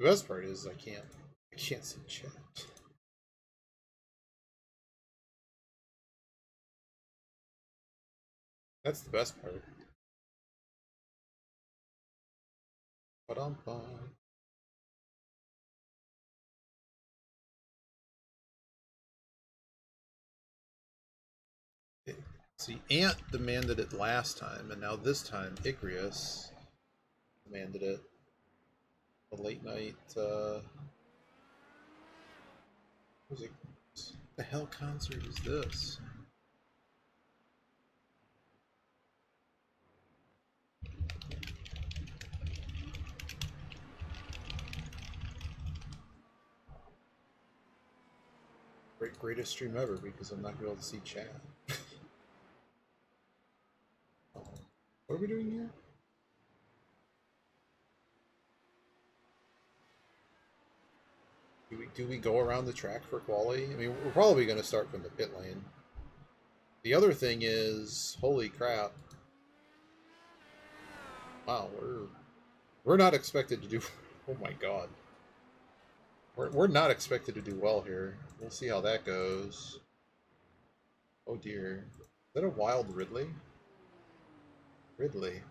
The best part is I can't see chat. That's the best part. Ba-dum-bum. See, Ant demanded it last time, and now this time Igrius demanded it. The late night, what was it? What the hell concert is this? Greatest stream ever because I'm not going to be able to see chat. What are we doing here? Do we go around the track for quality? I mean, we're probably going to start from the pit lane. The other thing is, holy crap! Wow, we're not expected to do. Oh my god, we're not expected to do well here. We'll see how that goes. Oh dear, is that a wild Ridley? Ridley.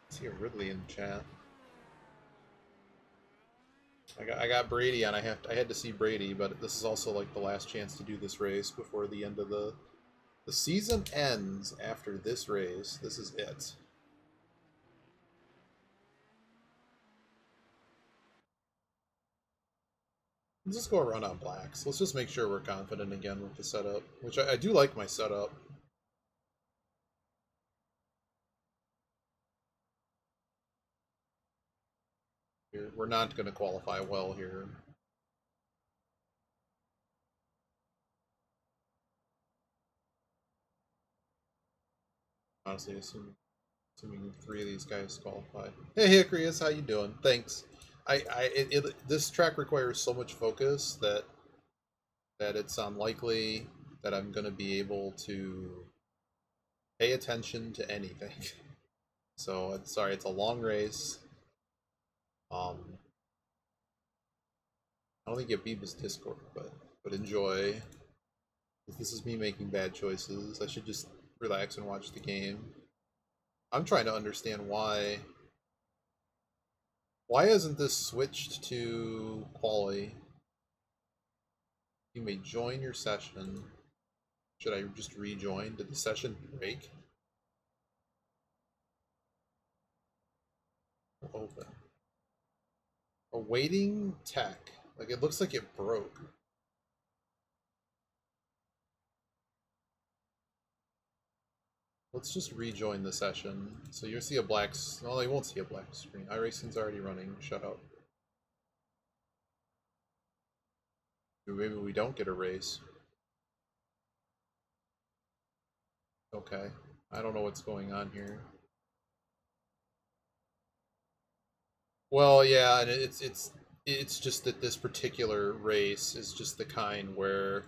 I see a Ridley in the chat. I got Brady and I had to see Brady, but this is also like the last chance to do this race before the end of the season ends after this race. This is it. Let's just go a run on blacks. Let's just make sure we're confident again with the setup, which I do like my setup. Here, we're not going to qualify well here. Honestly, assuming 3 of these guys qualify. Hey, Hickoryus, how you doing? Thanks. This track requires so much focus that it's unlikely that I'm going to be able to pay attention to anything. So, sorry, it's a long race. I don't think you have Beavis Discord, but enjoy. If this is me making bad choices, I should just relax and watch the game. I'm trying to understand why hasn't this switched to quali? You may join your session. Should I just rejoin? Did the session break? Open. Awaiting tech. Like, it looks like it broke. Let's just rejoin the session. So you'll see a black... Well, you won't see a black screen. iRacing's already running. Shut up. Maybe we don't get a race. Okay. I don't know what's going on here. Well, yeah, and it's just that this particular race is just the kind where...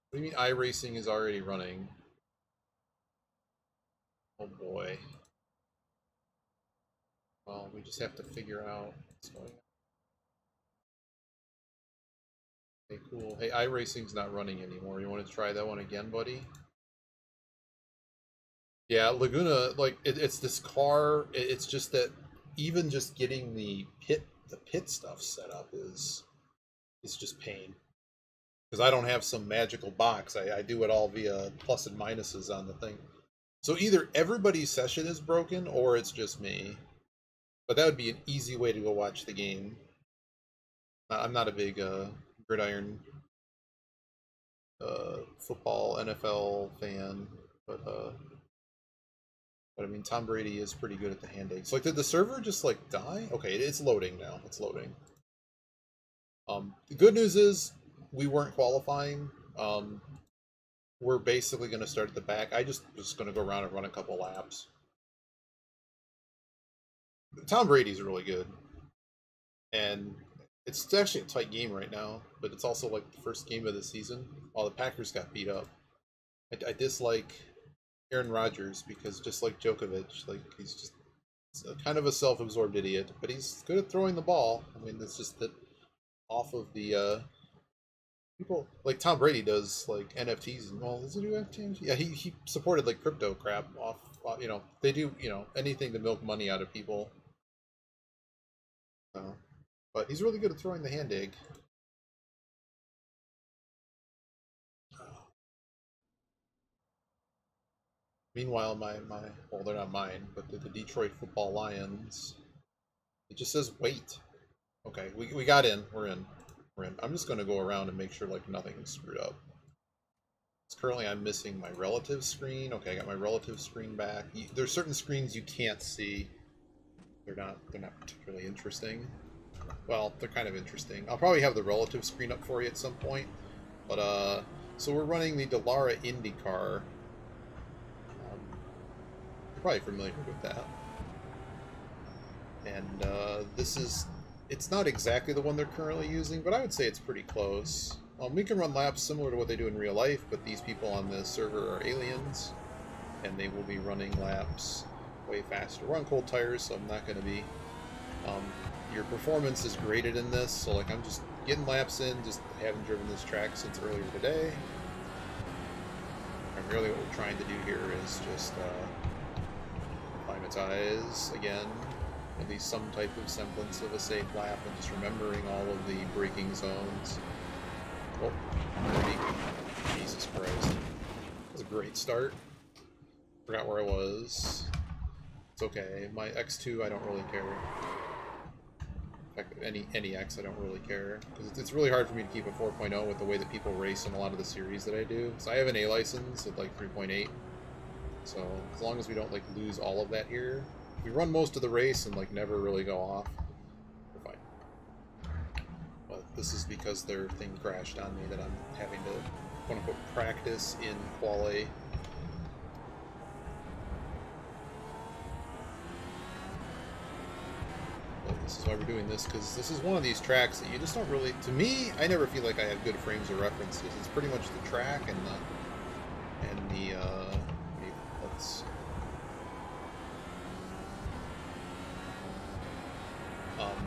What do you mean iRacing is already running? Oh boy. Well, we just have to figure out what's going on. Hey, cool. Hey, iRacing's not running anymore. You want to try that one again, buddy? Yeah, Laguna, like, it's this car. It's just that even just getting the pit stuff set up is just pain. Because I don't have some magical box. I do it all via plus and minuses on the thing. So either everybody's session is broken or it's just me. But that would be an easy way to go watch the game. I'm not a big gridiron football NFL fan, but I mean Tom Brady is pretty good at the hand aches. Like, did the server just like die? Okay, it's loading now. It's loading. The good news is we weren't qualifying. We're basically going to start at the back. I just going to go around and run a couple laps. Tom Brady's really good, and it's actually a tight game right now. But it's also like the first game of the season. All the Packers got beat up. I dislike Aaron Rodgers because just like Djokovic, like he's just He's a kind of a self-absorbed idiot, but he's good at throwing the ball. I mean, it's just that off of the people like Tom Brady does like NFTs and well, does he do NFTs? Yeah, he supported like crypto crap off. You know, they do anything to milk money out of people. So, but he's really good at throwing the hand egg. Meanwhile, my well, they're not mine, but the Detroit Football Lions. It just says wait. Okay, we got in. We're in. We're in. I'm just gonna go around and make sure like nothing's screwed up. Currently, I'm missing my relative screen. Okay, I got my relative screen back. There's certain screens you can't see. They're not particularly interesting. Well, they're kind of interesting. I'll probably have the relative screen up for you at some point. But so we're running the Dallara IndyCar. You're probably familiar with that. And it's not exactly the one they're currently using, but I would say it's pretty close. We can run laps similar to what they do in real life, but these people on the server are aliens, and they will be running laps way faster. We're on cold tires, so I'm not going to be... your performance is graded in this, so like I'm just getting laps in, just haven't driven this track since earlier today. And really what we're trying to do here is just acclimatize again, at least some type of semblance of a safe lap, and just remembering all of the braking zones. Oh, 30. Jesus Christ. That was a great start. Forgot where I was. It's okay. My X2, I don't really care. In fact, any X, I don't really care. Because it's really hard for me to keep a 4.0 with the way that people race in a lot of the series that I do. So I have an A license at like 3.8. So as long as we don't like lose all of that here, we run most of the race and like never really go off. We're fine. But this is because their thing crashed on me that I'm having to quote-unquote practice in Quali. But this is why we're doing this, because this is one of these tracks that you just don't really... To me, I never feel like I have good frames of references. It's pretty much the track and the let's...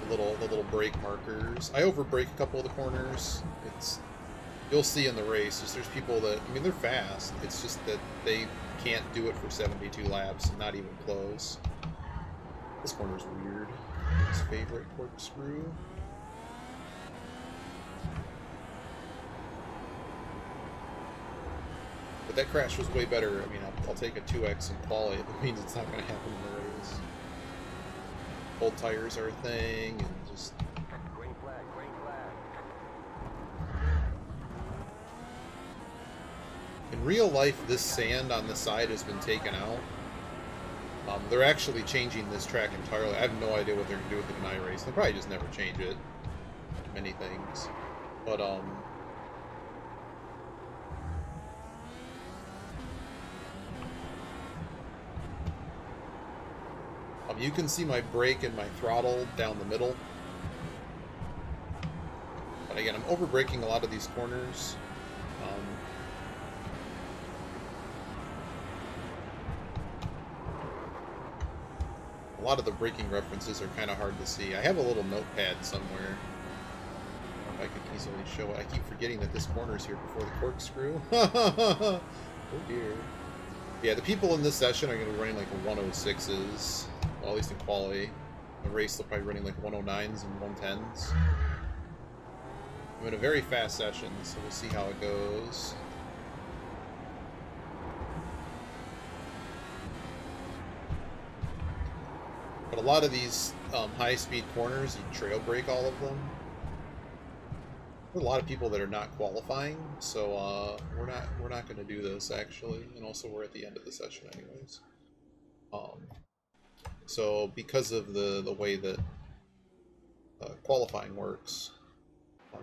the little brake markers. I overbrake a couple of the corners. You'll see in the race, there's people that, I mean, they're fast. It's just that they can't do it for 72 laps, not even close. This corner's weird. His favorite corkscrew. But that crash was way better. I mean, I'll take a 2x in quali if it means it's not going to happen in the race. Cold tires are a thing, and just... Green flag, green flag. In real life, this sand on the side has been taken out. They're actually changing this track entirely. I have no idea what they're going to do with it in iRace. They'll probably just never change it. Many things. But, you can see my brake and my throttle down the middle. But again, I'm over-braking a lot of these corners. A lot of the braking references are kind of hard to see. I have a little notepad somewhere. I don't know if I could easily show it. I keep forgetting that this corner is here before the corkscrew. Oh dear. Yeah, the people in this session are going to be running like 106s. Well, at least in quali. The race, they'll probably be running like 109s and 110s. I'm in a very fast session, so we'll see how it goes. But a lot of these high-speed corners, you trail brake all of them. There are a lot of people that are not qualifying, so we're not going to do this actually, and also we're at the end of the session anyways. So because of the way that qualifying works,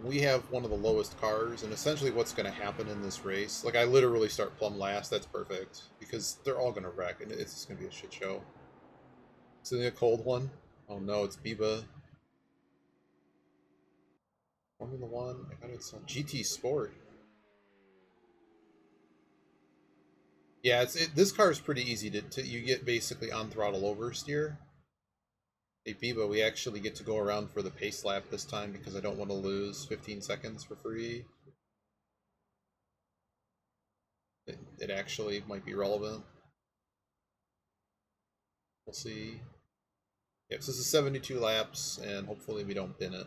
we have one of the lowest cars, and essentially what's going to happen in this race, like I literally start plumb last, that's perfect, because they're all going to wreck, and it's just going to be a shit show. Is it a cold one? Oh no, it's Biba. Formula One, I got it's on GT Sport. Yeah, this car is pretty easy to you get basically on throttle oversteer. Hey Biba, we actually get to go around for the pace lap this time because I don't want to lose 15 seconds for free. It actually might be relevant. We'll see. Yes, this is 72 laps, and hopefully we don't bin it.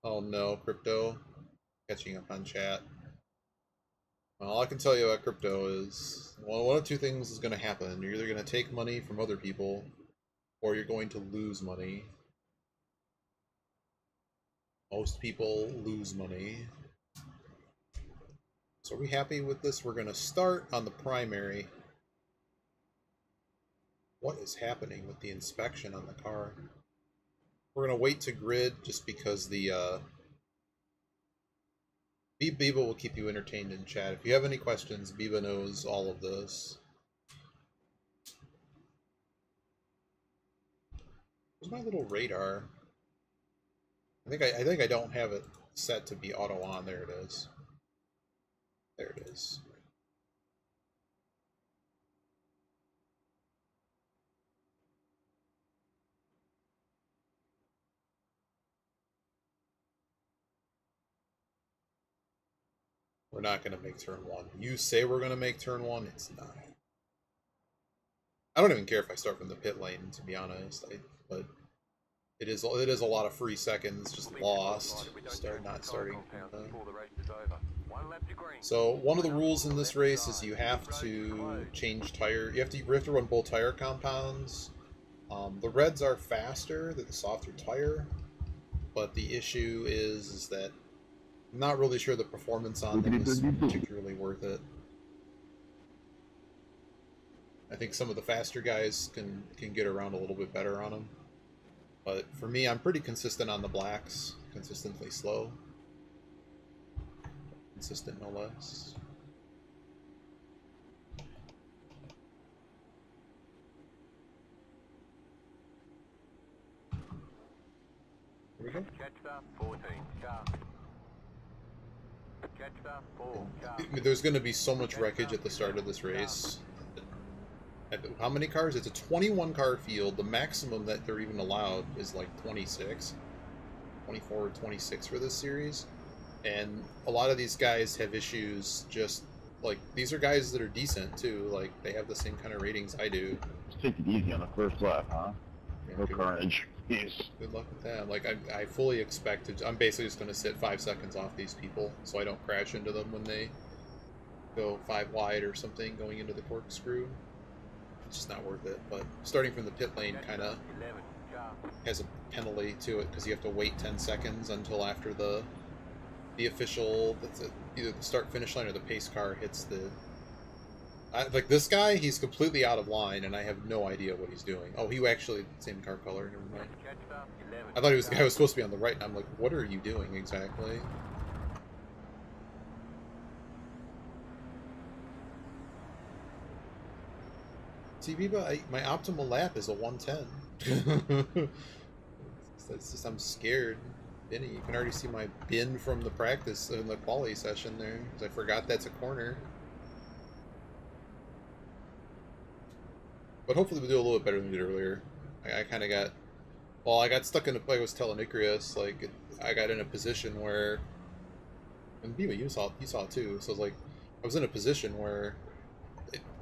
Oh no, crypto. Catching up on chat. Well, all I can tell you about crypto is, well, one of two things is going to happen. You're either going to take money from other people, or you're going to lose money. Most people lose money. So are we happy with this? We're going to start on the primary. What is happening with the inspection on the car? We're going to wait to grid just because the Biba will keep you entertained in chat. If you have any questions, Biba knows all of this. Where's my little radar? I think I don't have it set to be auto on. There it is. There it is. We're not going to make turn one. You say we're going to make turn one, it's not. I don't even care if I start from the pit lane, to be honest. But it is a lot of free seconds just lost. Not starting. So one of the rules in this race is you have to change tire. You have to run both tire compounds. The reds are faster; they're the softer tire. But the issue is that I'm not really sure the performance on them is particularly worth it. I think some of the faster guys can get around a little bit better on them. But for me, I'm pretty consistent on the blacks. Consistently slow. Consistent, no less. Here we go. There's going to be so much wreckage at the start of this race. How many cars? It's a 21 car field. The maximum that they're even allowed is like 26. 24 or 26 for this series. And a lot of these guys have issues just, like, these are guys that are decent too. Like, they have the same kind of ratings I do. Just take it easy on the first lap, huh? Yeah, no carnage. Yes. Good luck with that. Like, I fully expect to... I'm basically just going to sit 5 seconds off these people so I don't crash into them when they go 5 wide or something going into the corkscrew. It's just not worth it. But starting from the pit lane kind of has a penalty to it because you have to wait 10 seconds until after the official... either the start-finish line or the pace car hits the... like, this guy, he's completely out of line, and I have no idea what he's doing. Oh, he actually, same car color, never mind. I thought he was the guy who was supposed to be on the right, and I'm like, what are you doing exactly? See, Biba, my optimal lap is a 110. It's just, I'm scared. Binny, you can already see my bin from the practice in the quali session there, because I forgot that's a corner. But hopefully we do a little bit better than we did earlier. I kind of got... Well, I got stuck in a... I was telling Icarus, like, I got in a position where... And Biba, you saw it too. So I was like... I was in a position where...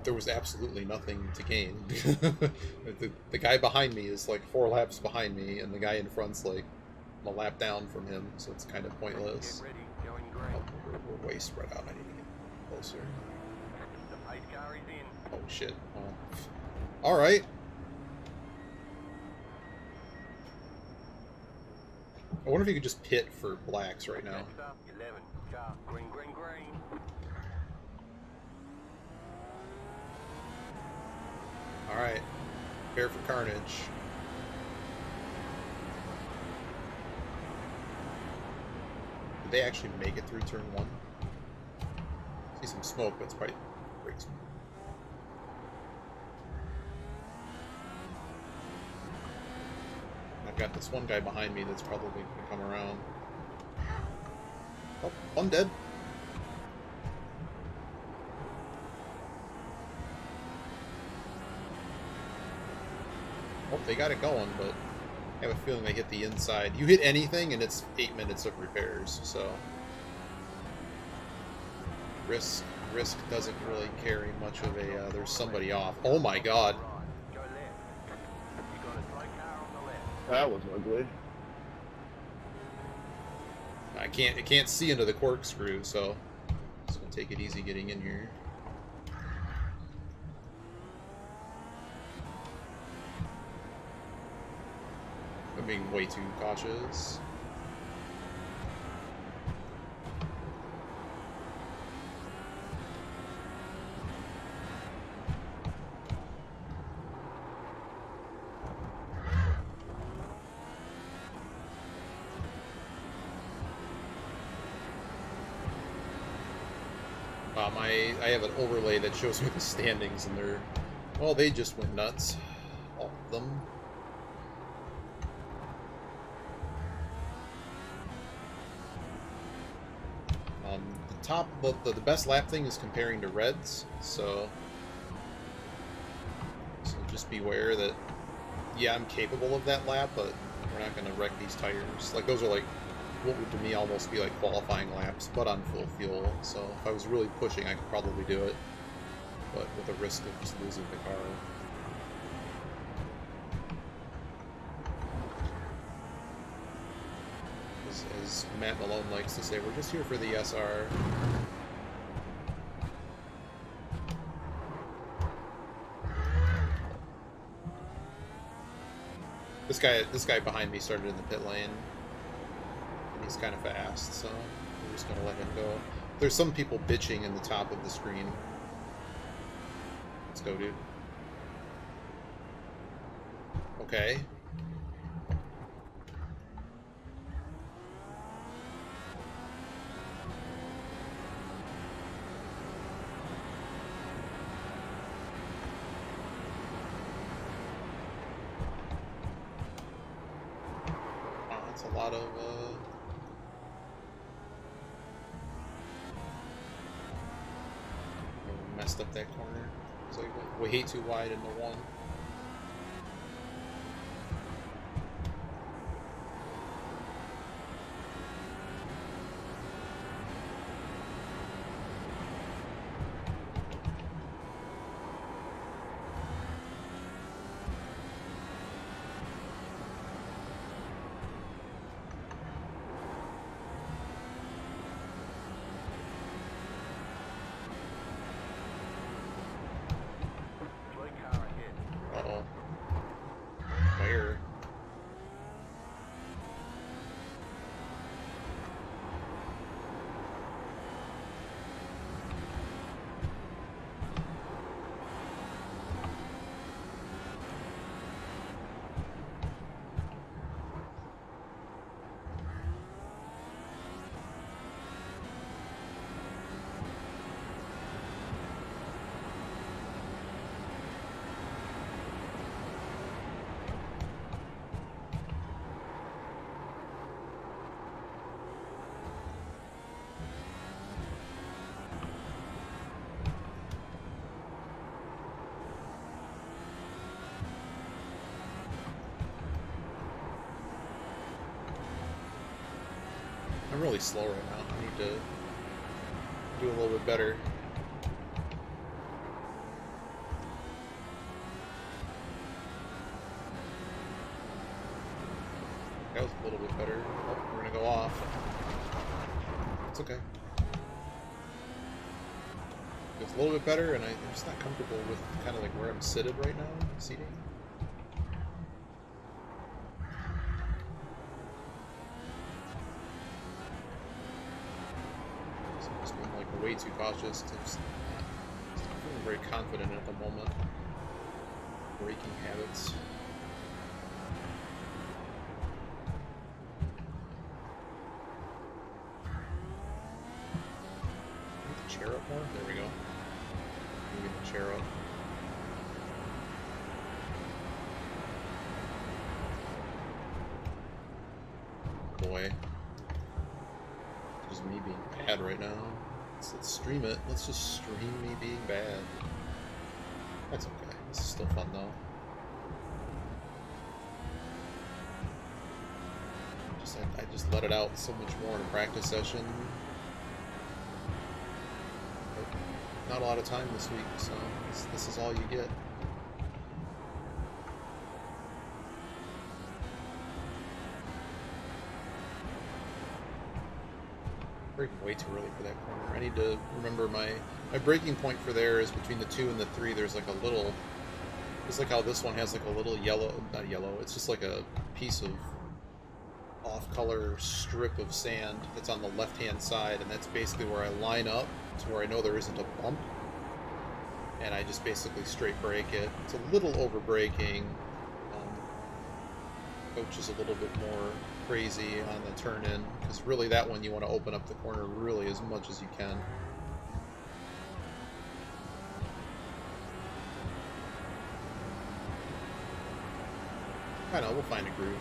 there was absolutely nothing to gain. the guy behind me is like 4 laps behind me, and the guy in front's like a lap down from him, so it's kind of pointless. Oh, we're way spread out. I need to get closer. Oh shit. Oh. Alright. I wonder if you could just pit for blacks right now. Alright. Prepare for carnage. Did they actually make it through turn 1? See some smoke, but it's probably great smoke. I've got this one guy behind me that's probably going to come around. Oh, one dead. Oh, they got it going, but I have a feeling they hit the inside. You hit anything, and it's 8 minutes of repairs, so... Risk doesn't really carry much of a... there's somebody off. Oh my god. Go left. You got a slow car on the left. That was ugly. I can't see into the corkscrew, so... Just gonna take it easy getting in here. I'm being way too cautious. I have an overlay that shows me the standings, and they're... Well, they just went nuts. All of them. The top, the best lap thing is comparing to reds, so just beware that, yeah, I'm capable of that lap, but we're not going to wreck these tires. Like, those are like, what would to me almost be like qualifying laps, but on full fuel, so if I was really pushing, I could probably do it, but with the risk of just losing the car. As Matt Malone likes to say, we're just here for the SR. This guy behind me started in the pit lane, and he's kind of fast, so we're just gonna let him go. There's some people bitching in the top of the screen. Let's go, dude. Okay. A lot of messed up that corner. It's like way too wide into one. I'm really slow right now. I need to do a little bit better. That was a little bit better. Oh, we're gonna go off. It's okay. It's a little bit better, and I'm just not comfortable with kind of like where I'm seated right now, seating. Way too cautious to just not feeling very confident at the moment. Braking habits. Move the chair up more? There we go. Moving the chair up. Boy. Just me being bad right now. Let's stream it. Let's just stream me being bad. That's okay. This is still fun though. I just let it out so much more in a practice session. But not a lot of time this week, so this is all you get. Braking way too early for that corner. I need to remember my braking point for there is between the 2 and the 3. There's like a little, just like how this one has like a little yellow, not yellow, it's just like a piece of off-color strip of sand that's on the left-hand side, and that's basically where I line up to where I know there isn't a bump, and I just basically straight brake it. It's a little over braking. Coach is a little bit more crazy on the turn in, because really that one you want to open up the corner really as much as you can. I know, we'll find a groove.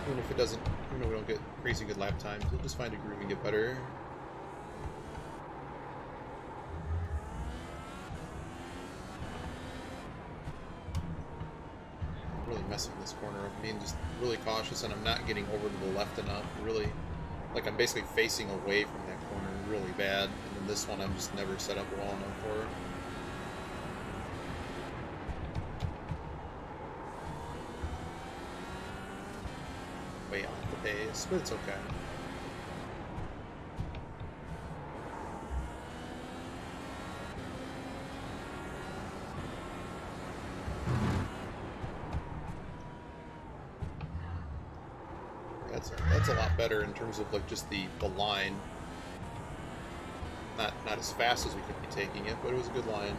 Even if it doesn't, even if we don't get crazy good lap times, we'll just find a groove and get better. Really messing this corner up, being just really cautious, and I'm not getting over to the left enough. Really, like I'm basically facing away from that corner really bad, and then this one I'm just never set up well enough for. Way off the pace, but it's okay. That's a lot better in terms of like just the line. Not as fast as we could be taking it, but it was a good line.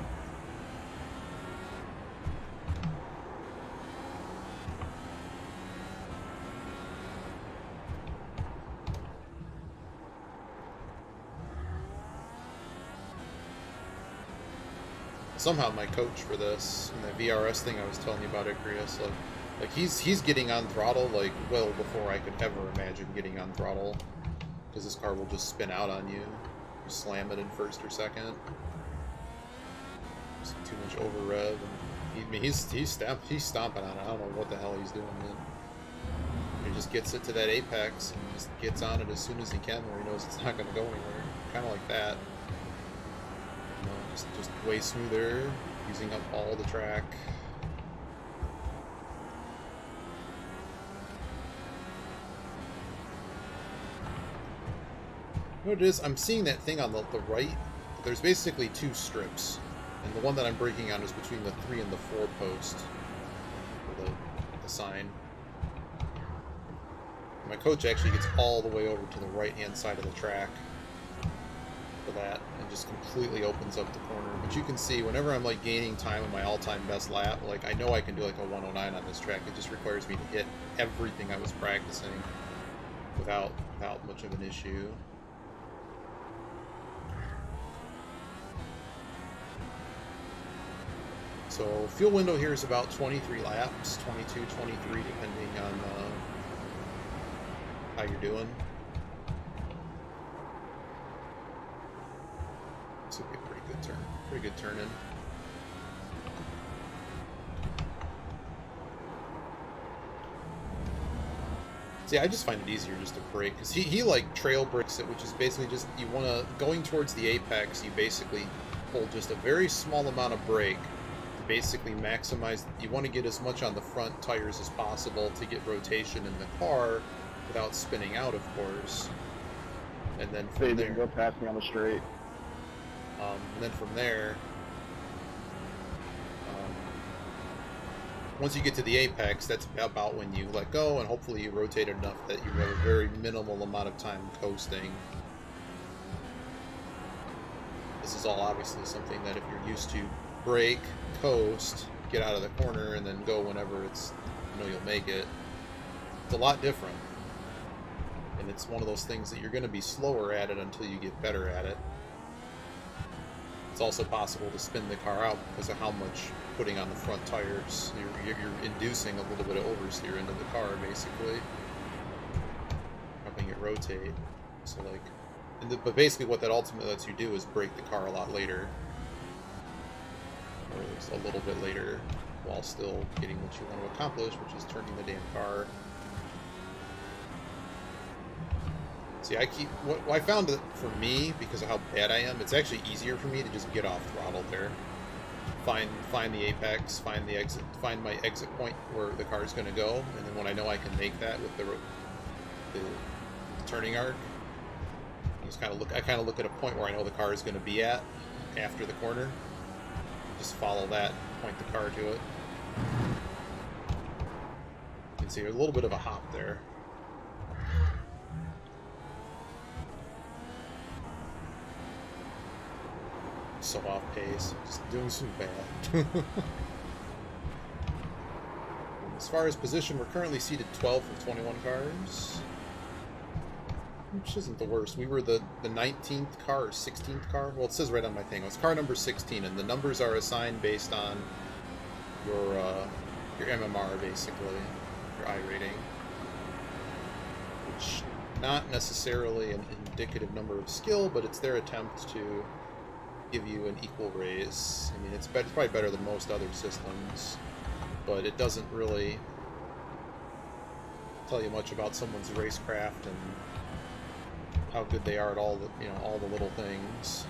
Somehow my coach for this, and the VRS thing I was telling you about, Chris, like he's getting on throttle like well before I could ever imagine getting on throttle, because this car will just spin out on you. You slam it in first or second. Just too much over rev, and he's stomping on it. I don't know what the hell he's doing. Man. He just gets it to that apex and just gets on it as soon as he can, where he knows it's not going to go anywhere. Kind of like that. You know, just way smoother, using up all the track. What it is, I'm seeing that thing on the right. There's basically 2 strips, and the one that I'm braking on is between the 3 and the 4 post, or the sign. And my coach actually gets all the way over to the right-hand side of the track for that, and just completely opens up the corner. But you can see, whenever I'm like gaining time on my all-time best lap, like I know I can do like a 109 on this track. It just requires me to hit everything I was practicing without much of an issue. So fuel window here is about 23 laps, 22, 23, depending on how you're doing. This would be a pretty good turn, pretty good turn in. See, I just find it easier just to brake, because he like trail brakes it, which is basically just, you want to, going towards the apex, you basically pull just a very small amount of brake. Basically maximize, you want to get as much on the front tires as possible to get rotation in the car without spinning out, of course. And then from They there, didn't go past me on the straight. and then from there, once you get to the apex, that's about when you let go, and hopefully you rotate enough that you have a very minimal amount of time coasting. This is all obviously something that if you're used to, brake, coast, get out of the corner, and then go whenever it's, you know, you'll make it. It's a lot different. And it's one of those things that you're going to be slower at it until you get better at it. It's also possible to spin the car out because of how much putting on the front tires. You're inducing a little bit of oversteer into the car, basically. Helping it rotate. So, like, but basically what that ultimately lets you do is brake the car a lot later. Or at least a little bit later, while still getting what you want to accomplish, which is turning the damn car. See, what I found that for me, because of how bad I am, it's actually easier for me to just get off throttle there. Find the apex, find the exit, find my exit point where the car is going to go, and then when I know I can make that with the turning arc, I kind of look at a point where I know the car is going to be at after the corner. Just follow that, point the car to it. You can see there's a little bit of a hop there. So off pace, just doing some bad. As far as position, we're currently seated 12 from 21 cars, which isn't the worst. We were the 19th car or 16th car. Well, it says right on my thing. It was car number 16, and the numbers are assigned based on your MMR, basically, your I rating, which not necessarily an indicative number of skill, but it's their attempt to give you an equal raise. I mean, it's probably better than most other systems, but it doesn't really tell you much about someone's racecraft and how good they are at all the little things.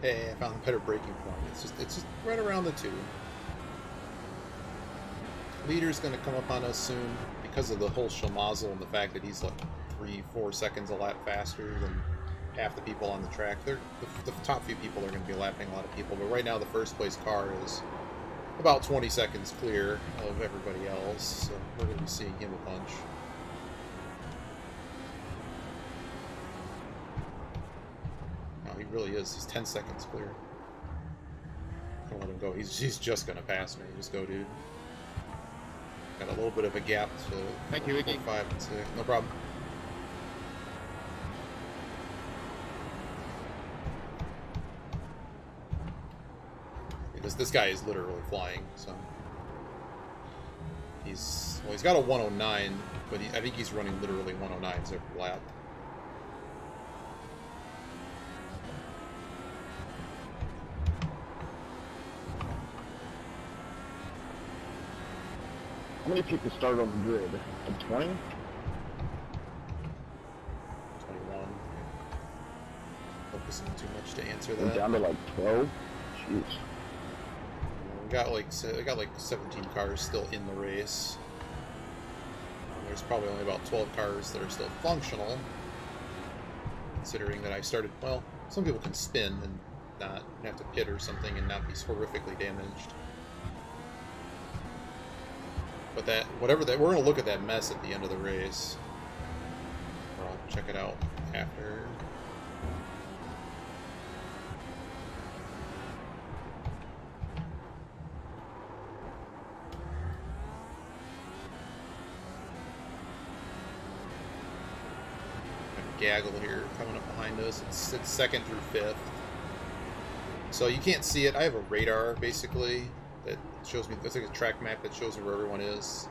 Hey, I found a better braking point. It's just right around the 2. Leader's going to come up on us soon because of the whole schmozzle and the fact that he's like 3-4 seconds a lap faster than half the people on the track. The top few people are going to be lapping a lot of people, but right now the first place car is about 20 seconds clear of everybody else, so we're going to be seeing him a bunch. He really is. He's 10 seconds clear. Don't let him go. He's just gonna pass me. Just go, dude. Got a little bit of a gap to Thank you, Iggy. 5 and 6. No problem. This guy is literally flying. So he's got a 109, but I think he's running literally 109s every lap. How many people started on the grid? 20? 21. Focusing too much to answer We're that. down to like 12? Jeez. We got like 17 cars still in the race. There's probably only about 12 cars that are still functional, considering that I started. Well, some people can spin and not have to pit or something and not be horrifically damaged. But we're going to look at that mess at the end of the race. Or I'll check it out after. Gaggle here coming up behind us. It's second through fifth. So you can't see it. I have a radar, basically, that shows me, it's like a track map that shows me where everyone is.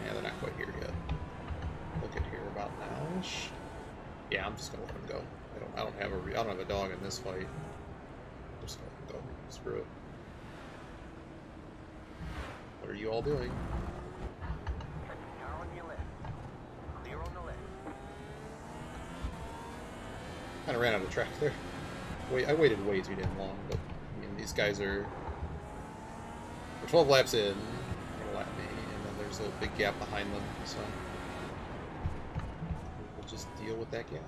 Yeah, they're not quite here yet. Look at here about now-ish. Yeah, I'm just gonna let them go. I don't have a dog in this fight. I'm just gonna let them go. Screw it. What are you all doing? Car on your left. Clear on the left. Kind of ran out of track there. I waited way too damn long, but I mean, these guys are 12 laps in, gonna lap me, and then there's a big gap behind them, so we'll just deal with that gap.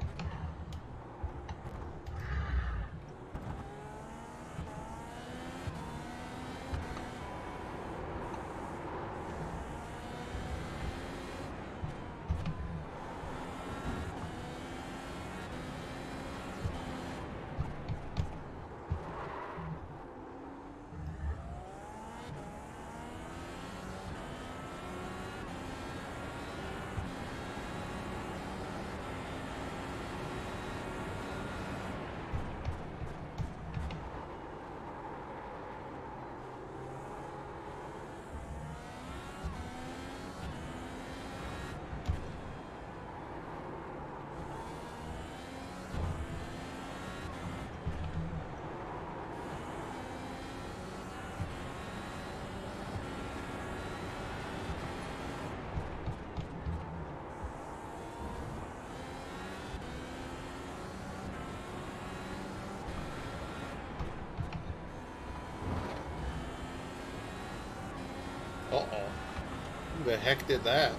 Uh-oh. Who the heck did that?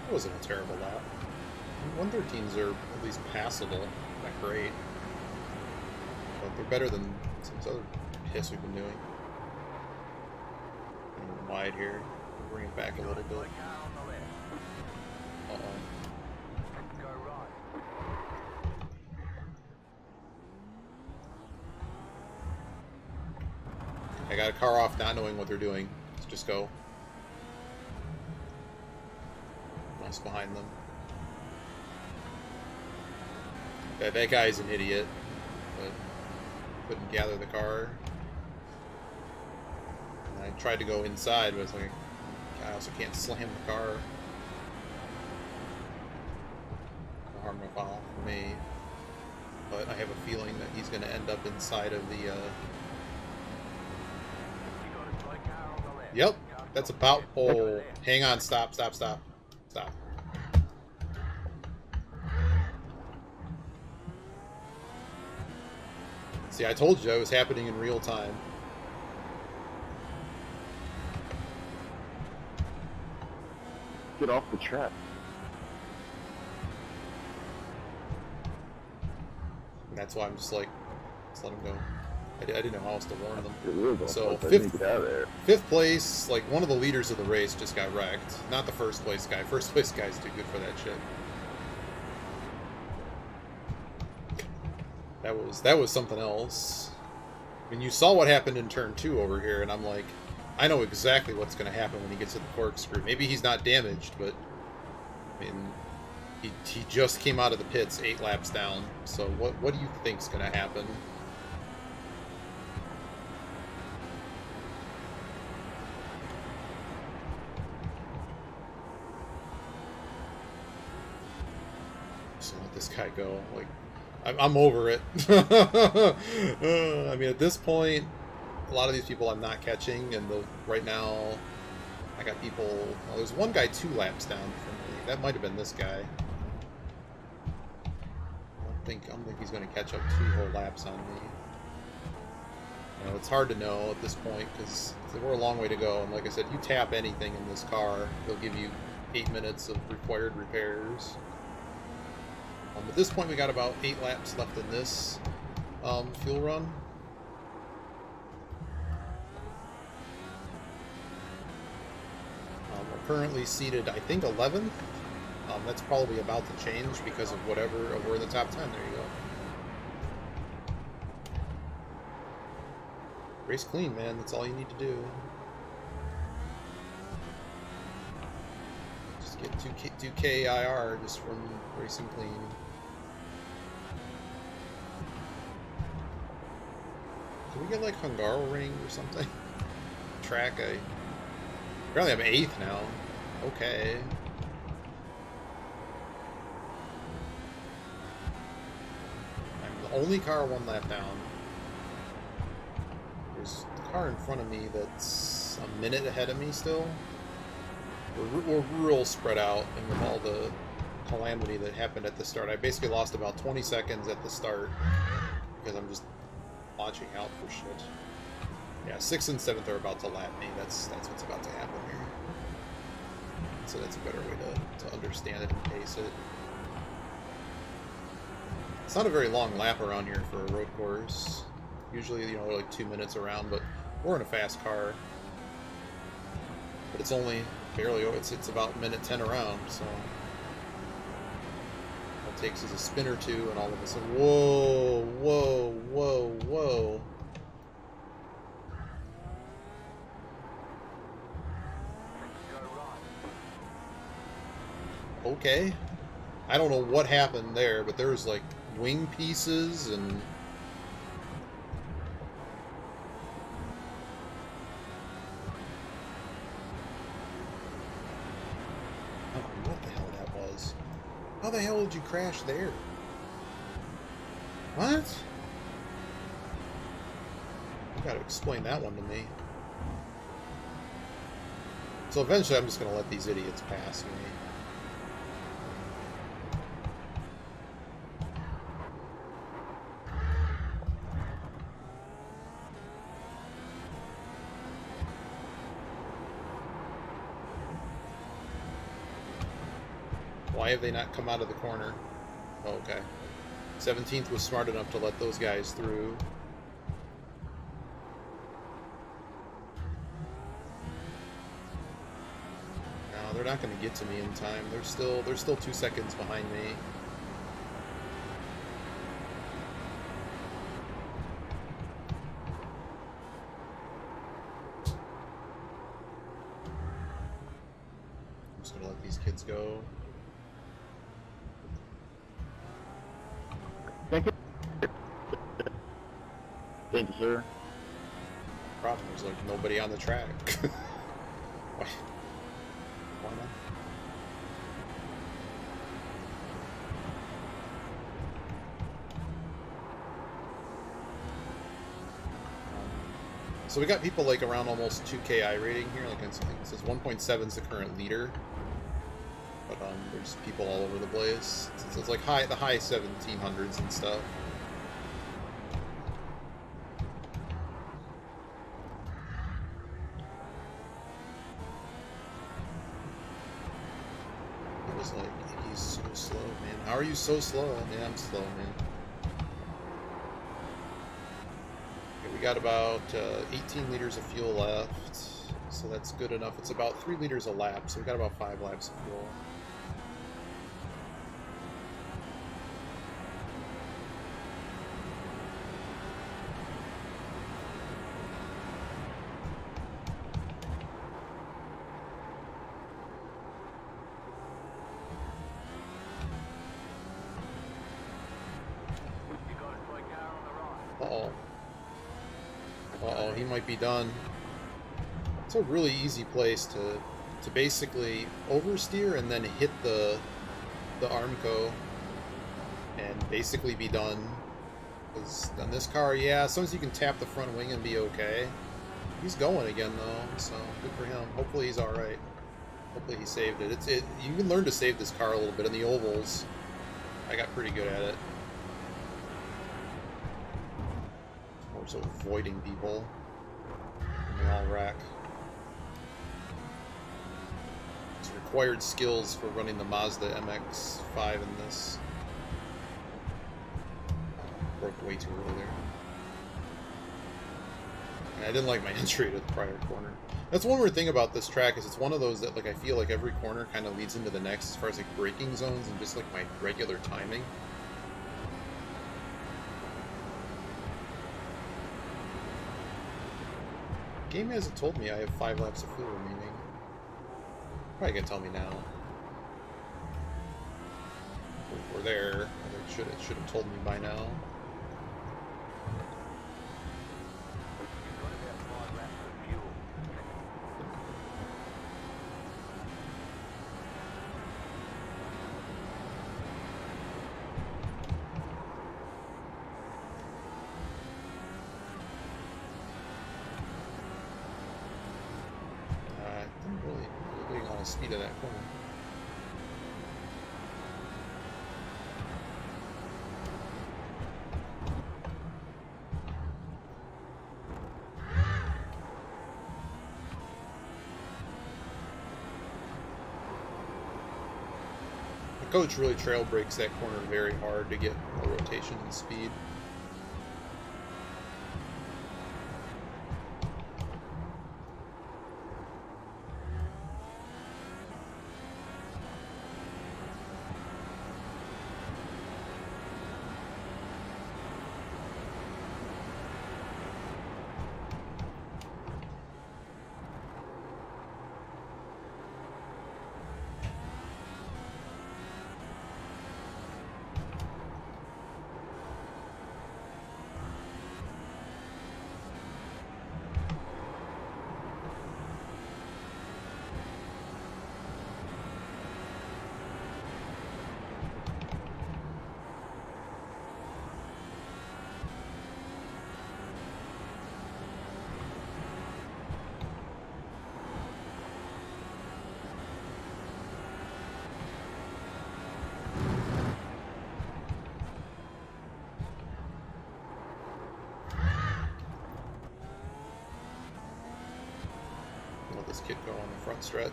It wasn't a terrible lap. 113s are at least passable, not great. But they're better than some of the other piss we've been doing. Wide here. Bring it back a little bit. Uh-oh. Go right. I got a car off not knowing what they're doing. Let's just go. Nice behind them. That guy's an idiot. But couldn't gather the car. And I tried to go inside, but it's like I also can't slam the car. No harm, no foul for me. But I have a feeling that he's going to end up inside of the. You got a toy car on the left. Yep, that's about. Oh, hang on! Stop! Stop! Stop! Stop! See, I told you it was happening in real time. Get off the track. And that's why I'm just like, let's let him go. I didn't know how else to warn them. It really goes So off. I need to get out of there. fifth place, like one of the leaders of the race just got wrecked. Not the first place guy. First place guy's too good for that shit. That was something else. I mean, you saw what happened in turn 2 over here, and I'm like, I know exactly what's going to happen when he gets to the corkscrew. Maybe he's not damaged, but I mean, he just came out of the pits 8 laps down. So what do you think's going to happen? So let this guy go. Like, I'm over it. I mean, at this point, a lot of these people I'm not catching, and right now, I got people. Well, there's one guy 2 laps down from me. That might have been this guy. I don't think he's going to catch up 2 whole laps on me. You know, it's hard to know at this point because we're a long way to go. And like I said, you tap anything in this car, they'll give you 8 minutes of required repairs. At this point, we got about 8 laps left in this fuel run. We're currently seated, I think, 11th. That's probably about to change because of whatever. We're in the top 10. There you go. Race clean, man. That's all you need to do. Just get 2K IR just from racing clean. Can we get like Hungaroring or something? Track, apparently I'm 8th now. Okay. I'm the only car 1 lap down. There's a car in front of me that's a minute ahead of me still. We're real spread out, and with all the calamity that happened at the start, I basically lost about 20 seconds at the start because I'm just watching out for shit. Yeah, 6th and 7th are about to lap me. That's what's about to happen here. So that's a better way to understand it and pace it. It's not a very long lap around here for a road course. Usually, you know, like 2 minutes around, but we're in a fast car. But it's only barely, it's about minute 10 around, so all it takes is a spin or two, and all of a sudden, whoa, whoa, whoa, whoa. Okay. I don't know what happened there, but there's like wing pieces and How the hell did you crash there? What? You gotta explain that one to me. So eventually I'm just gonna let these idiots pass me. Why have they not come out of the corner? Oh, okay. 17th was smart enough to let those guys through. No, they're not going to get to me in time. They're still 2 seconds behind me. I'm just going to let these kids go. Thank you. Thank you, sir. Problem is, like, nobody on the track. Why? Why not? So we got people like around almost 2K I rating here. Like it says 1.7 is the current leader, but there's people all over the place. It's like the high 1700s and stuff. It was like, Iggy's so slow, man. How are you so slow? Yeah, I'm slow, man. Okay, we got about 18 liters of fuel left, so that's good enough. It's about 3 liters a lap, so we got about 5 laps of fuel. You got a toy car on the right. Uh-oh. Uh-oh, he might be done. It's a really easy place to basically oversteer and then hit the Armco and basically be done. Because on this car, yeah, as long as you can tap the front wing and be okay. He's going again though, so good for him. Hopefully he's alright. Hopefully he saved it. You can learn to save this car a little bit in the ovals. I got pretty good at it. More so avoiding people. And they all wreck. It's required skills for running the Mazda MX-5 in this. Broke way too early there. And I didn't like my entry to the prior corner. That's one weird thing about this track is it's one of those that like I feel like every corner kind of leads into the next as far as like braking zones and just like my regular timing. Game hasn't told me I have 5 laps of fuel remaining. Probably gonna tell me now. We're there. It should have told me by now. You've got about 5 laps of fuel. I'm really getting on the speed of that corner. The coach really trail breaks that corner very hard to get more rotation and speed. get going on the front stretch.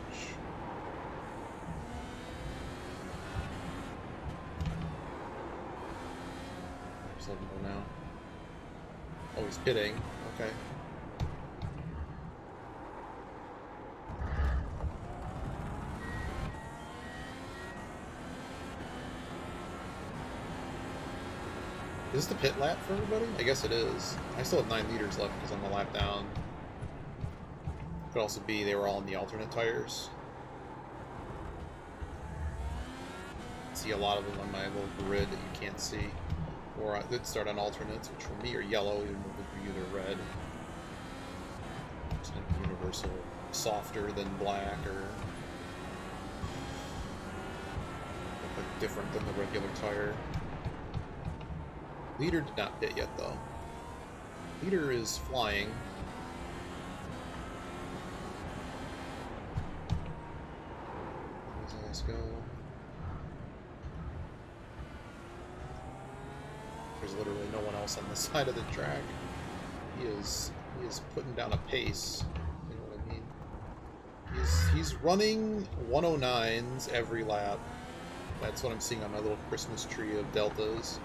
Just let him go now. Oh, he's pitting. Okay. Is this the pit lap for everybody? I guess it is. I still have 9 liters left because I'm a lap down. Could also be they were all in the alternate tires. See a lot of them on my little grid that you can't see. Or I did start on alternates, which for me are yellow, even though for you they're red. It's kind of universal, softer than black, or different than the regular tire. Leader did not pit yet, though. Leader is flying. Let's go. There's literally no one else on the side of the track. He is putting down a pace. You know what I mean? He's running 109s every lap. That's what I'm seeing on my little Christmas tree of deltas.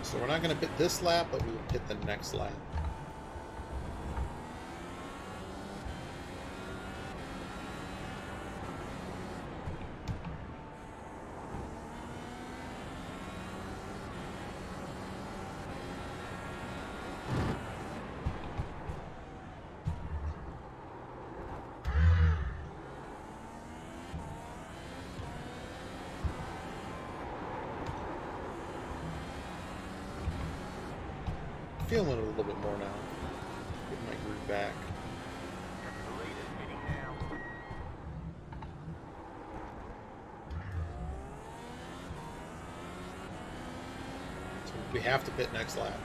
So we're not going to pit this lap, but we will pit the next lap. Feeling it a little bit more now. Getting my groove back. The lead is hitting now. So we have to pit next lap.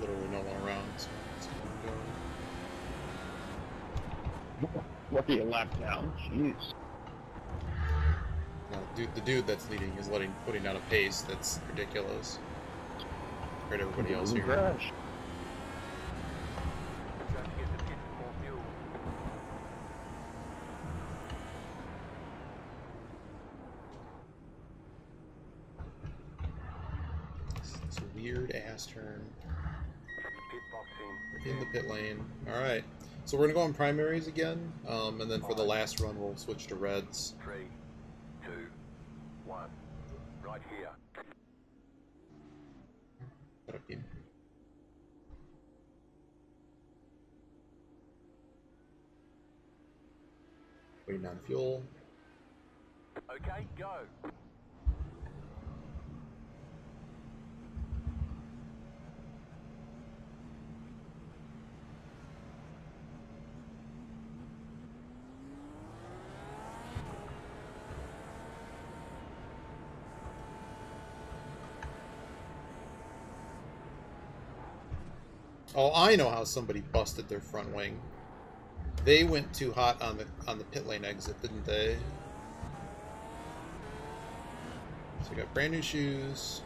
Literally no one around, so let's keep going. What are you lap down? Jeez. No, the dude that's leading is putting down a pace that's ridiculous compared to everybody else here. Crash. Trying to get the pit for more fuel. It's a weird ass turn. Pit box in. We're in the pit lane. Alright. So we're going to go on primaries again, and then for the last run we'll switch to reds. 3, 2, 1. Right here. Put up in. Waiting on fuel. Okay, go. Oh, I know how somebody busted their front wing. They went too hot on the pit lane exit, didn't they? So I got brand new shoes.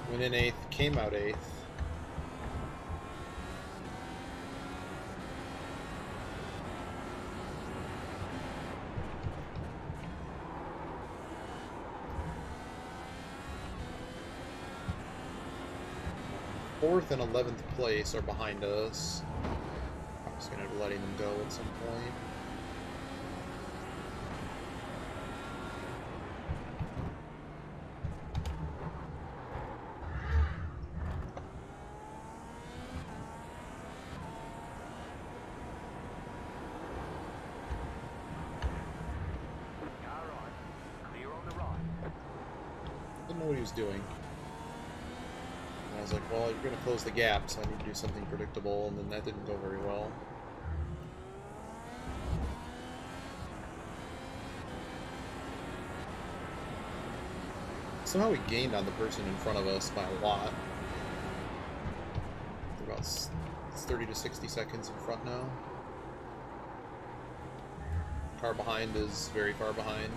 Went in 8th, came out 8th. Fourth and 11th place are behind us. I'm just gonna be letting them go at some point. Car right. Clear on the right. Didn't know what he was doing. And I was like, well, you're gonna close the gap, so I need to do something predictable, and then that didn't go very well. Somehow we gained on the person in front of us by a lot. We're about 30 to 60 seconds in front now. Car behind is very far behind.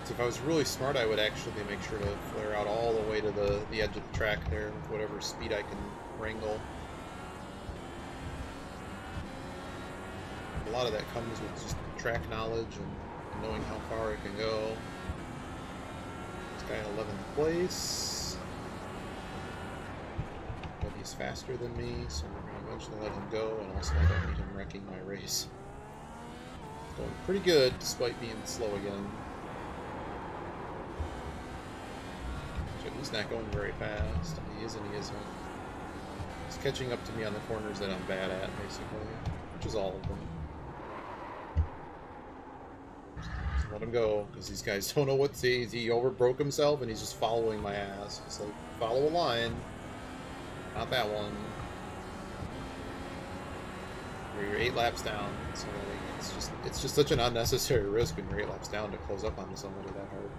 So if I was really smart, I would actually make sure to flare out all the way to the edge of the track there with whatever speed I can wrangle. A lot of that comes with just track knowledge and knowing how far it can go. This guy in 11th place. But he's faster than me, so we're going to eventually let him go, and also I don't need him wrecking my race. Going pretty good, despite being slow again. He's not going very fast. He is and he isn't. He's catching up to me on the corners that I'm bad at, basically. Which is all of them. Just let him go, because these guys don't know what to see. He overbroke himself and he's just following my ass. It's like, follow a line. Not that one. Where you're 8 laps down. So it's just such an unnecessary risk when you're 8 laps down to close up onto somebody that hard.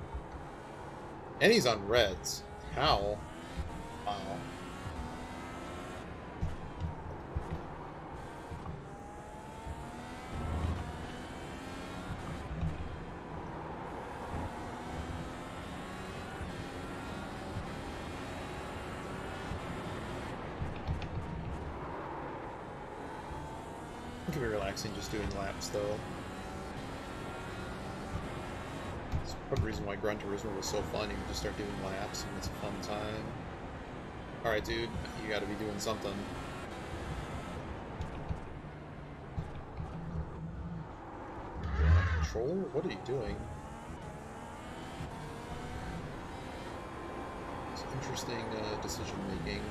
And he's on reds. How? Wow. It can be relaxing just doing laps, though. That's part of the reason why Gran Turismo was so fun. You can just start doing laps, and it's a fun time. Alright, dude, you gotta be doing something. You're out of control? What are you doing? It's interesting decision making.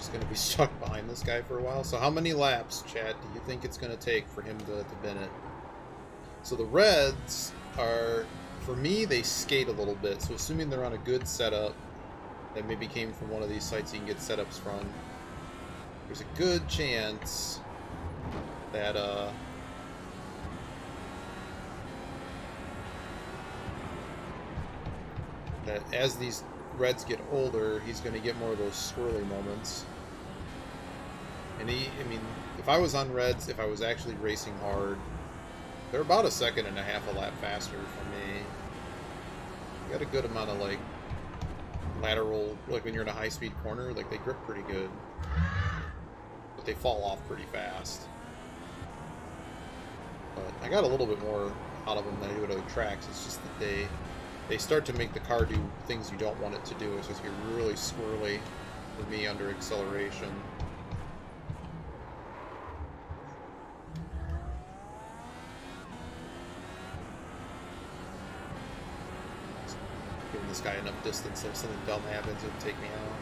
Going to be stuck behind this guy for a while. So how many laps, Chad, do you think it's going to take for him to bin it? So the Reds are, for me, they skate a little bit. So assuming they're on a good setup that maybe came from one of these sites you can get setups from, there's a good chance that that as these Reds get older, he's going to get more of those swirly moments. And I mean, if I was on Reds, if I was actually racing hard, they're about 1.5 seconds a lap faster for me. You got a good amount of, like, lateral, like when you're in a high-speed corner, like, they grip pretty good. But they fall off pretty fast. But I got a little bit more out of them than I do at other tracks. It's just that they start to make the car do things you don't want it to do. It's just get really squirrely for me under acceleration. Giving this guy enough distance so if something dumb happens, it'll take me out.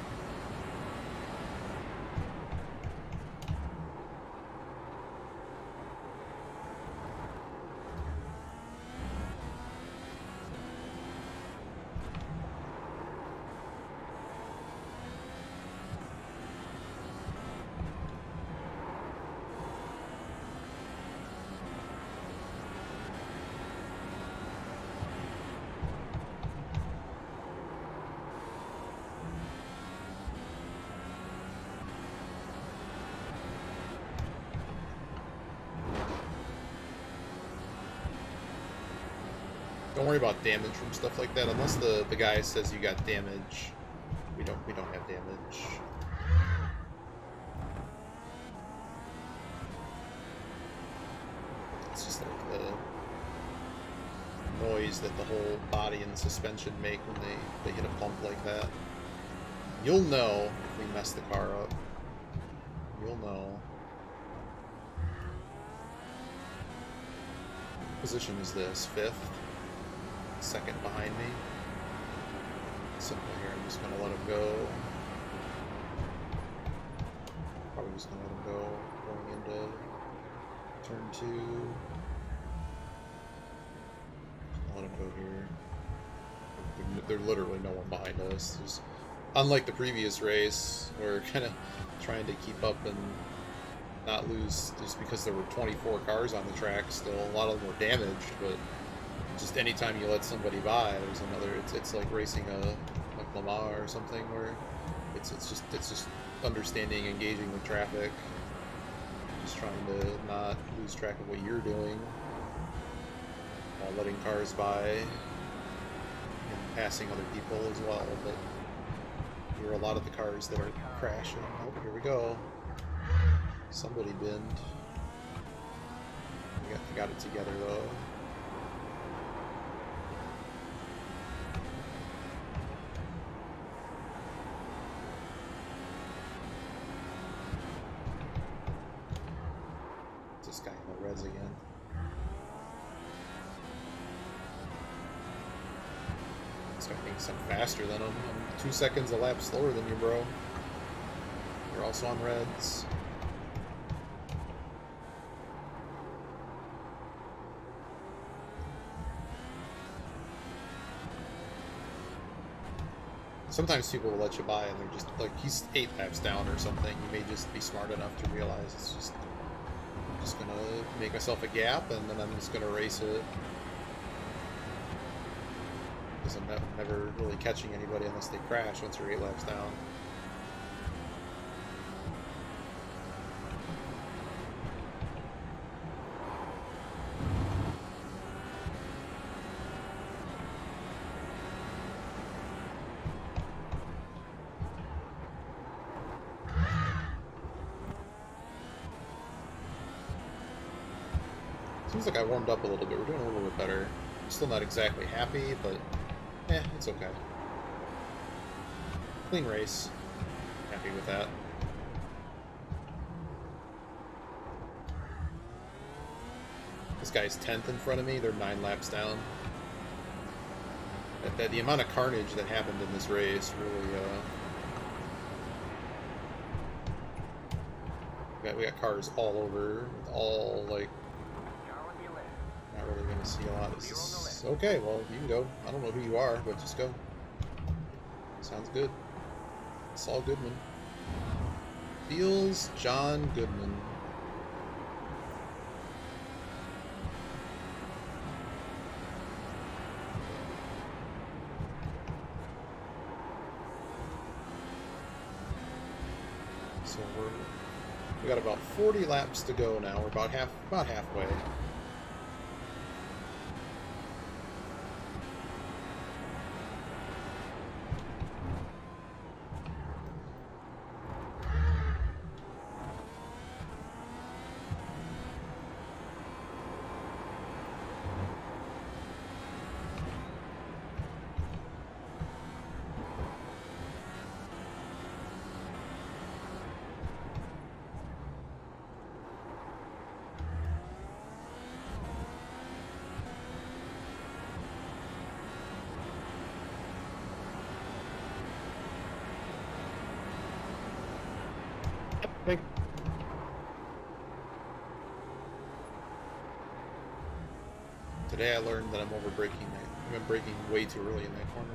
Don't worry about damage from stuff like that, unless the guy says you got damage. We don't have damage. It's just like the noise that the whole body and suspension make when they hit a bump like that. You'll know if we mess the car up. You'll know. What position is this? 5th? 2nd behind me. Simple here, I'm just gonna let him go. Probably just gonna let him go going into turn 2. Let him go here. There's literally no one behind us. There's, unlike the previous race, we're kind of trying to keep up and not lose just because there were 24 cars on the track still. A lot of them were damaged, but just anytime you let somebody by, there's another. It's like racing like Le Mans or something where it's just understanding, engaging with traffic, just trying to not lose track of what you're doing while letting cars by and passing other people as well. But here are a lot of the cars that are crashing. Oh, here we go. Somebody binned. We got it together though. This guy in the reds again. This guy thinks I'm faster than him. I'm 2 seconds a lap slower than you, bro. You're also on reds. Sometimes people will let you by and they're just like, he's 8 laps down or something. You may just be smart enough to realize it's just, I'm just gonna make myself a gap and then I'm just gonna race it. Because I'm never really catching anybody unless they crash once you're 8 laps down. Seems like I warmed up a little bit. We're doing a little bit better. I'm still not exactly happy, but it's okay. Clean race. Happy with that. This guy's 10th in front of me. They're 9 laps down. The amount of carnage that happened in this race really, we got cars all over, all like. Not really going to see a lot. This is, okay, well, you can go. I don't know who you are, but just go. Sounds good. Saul Goodman. Feels John Goodman. So we got about 40 laps to go now. We're about halfway. Today I learned that I'm over braking. I'm braking way too early in that corner.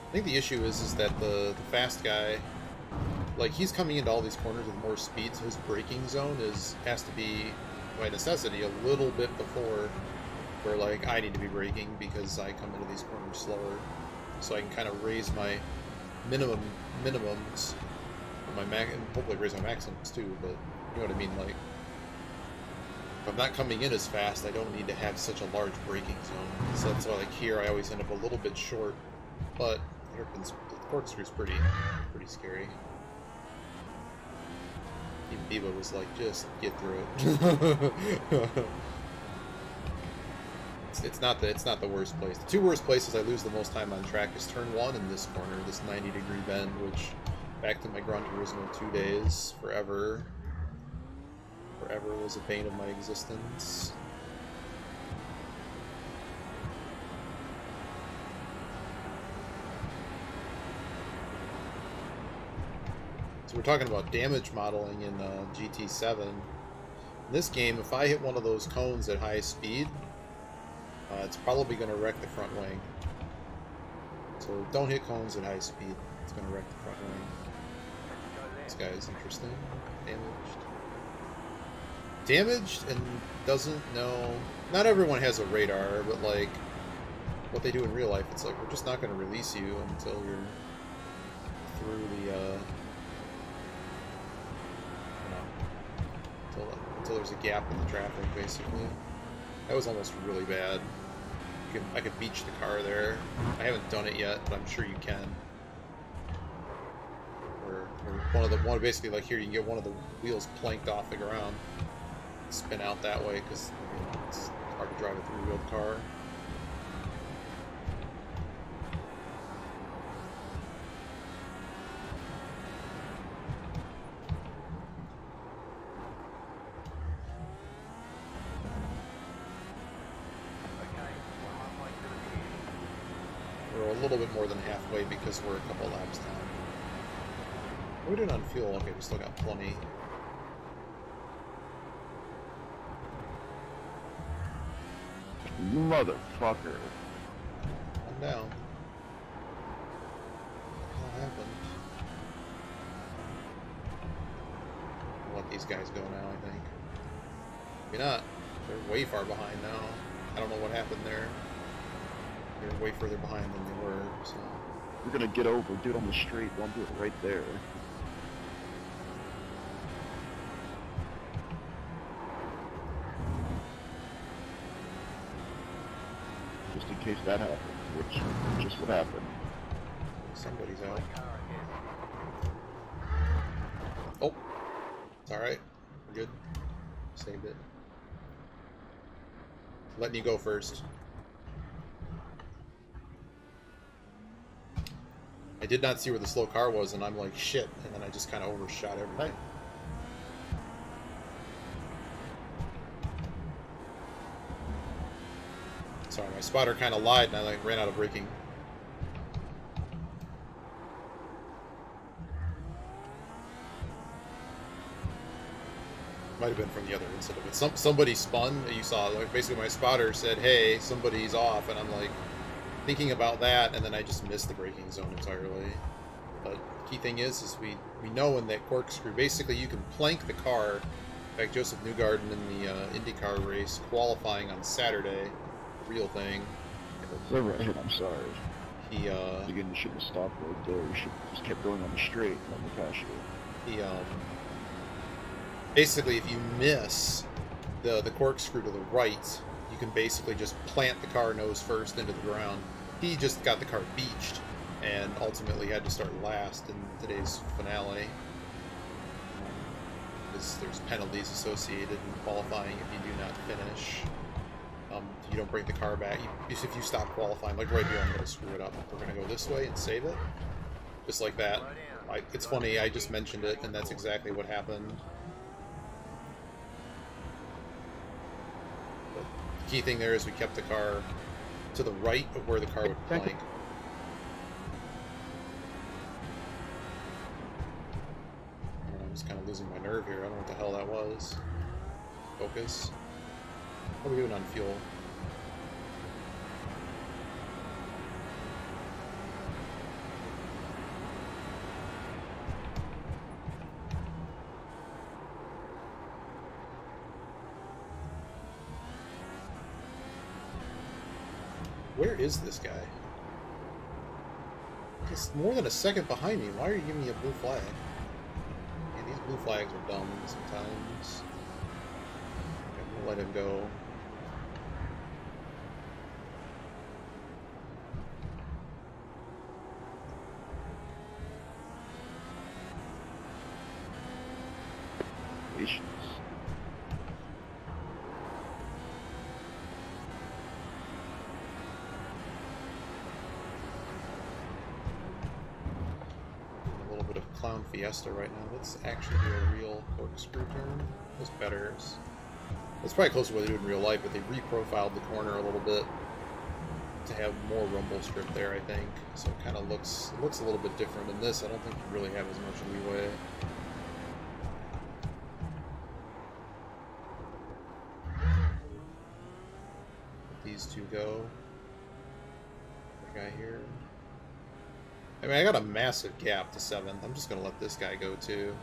I think the issue is that the fast guy, like, he's coming into all these corners with more speed, so his braking zone has to be, by necessity, a little bit before where, like, I need to be braking because I come into these corners slower. So I can kind of raise my minimums, or my max, and hopefully raise my maximums too, but you know what I mean, like, I'm not coming in as fast, I don't need to have such a large braking zone. So that's why, like here, I always end up a little bit short. But the corkscrew's pretty scary. Even Biba was like, just get through it. It's not the worst place. The two worst places I lose the most time on track is turn 1 and this corner, this 90-degree bend, which back to my Gran Turismo 2 days, forever was a bane of my existence. So we're talking about damage modeling in GT7. In this game, if I hit one of those cones at high speed, it's probably going to wreck the front wing. So don't hit cones at high speed. It's going to wreck the front wing. This guy is interesting. Damaged and doesn't know. Not everyone has a radar, but like what they do in real life, it's like we're just not going to release you until you're through the until there's a gap in the traffic, basically. That was almost really bad. I could beach the car there. I haven't done it yet, but I'm sure you can. Or basically like here, you can get one of the wheels planked off the ground, spin out that way because it's hard to drive a three-wheeled car. We're a little bit more than halfway because we're a couple laps down. What are we doing on fuel? Okay, we still got plenty. Motherfucker. I'm down. What happened? I'll let these guys go now, I think. Maybe not. They're way far behind now. I don't know what happened there. They're way further behind than they were, so... You're gonna get over, do it on the straight, don't do it right there. Just in case that happens, which just what happened. Somebody's out. Oh! It's alright. We're good. Saved it. Letting you go first. I did not see where the slow car was, and I'm like, shit, and then I just kind of overshot everything. Sorry, my spotter kind of lied, and I like ran out of braking. Might have been from the other incident, but somebody spun. You saw, like, basically my spotter said, "Hey, somebody's off," and I'm like thinking about that, and then I just missed the braking zone entirely. But the key thing is we know in that corkscrew, basically you can plank the car. In fact, Joseph Newgarden in the IndyCar race qualifying on Saturday, real thing. Right, I'm sorry. He Again, you shouldn't have stopped right there. You should have just kept going on the straight and let me pass you. He basically, if you miss the corkscrew to the right, you can basically just plant the car nose first into the ground. He just got the car beached and ultimately had to start last in today's finale. There's penalties associated in qualifying if you do not finish. You don't bring the car back. If you stop qualifying, like right here, I'm going to screw it up. We're going to go this way and save it. Just like that. It's funny, I just mentioned it, and that's exactly what happened. But the key thing there is we kept the car to the right of where the car would plank. I'm just kind of losing my nerve here. I don't know what the hell that was. Focus. What are we doing on fuel? Where is this guy? He's more than a second behind me. Why are you giving me a blue flag? Man, these blue flags are dumb sometimes. I have We'll let him go. Patience. A little bit of Clown Fiesta right now. Let's actually do a real corkscrew turn. That's better. It's probably closer to what they do in real life, but they reprofiled the corner a little bit to have more rumble strip there, I think. So it kind of looks a little bit different. In this, I don't think you really have as much leeway. Let these two go. The guy here. I mean, I got a massive gap to 7th. I'm just going to let this guy go, too.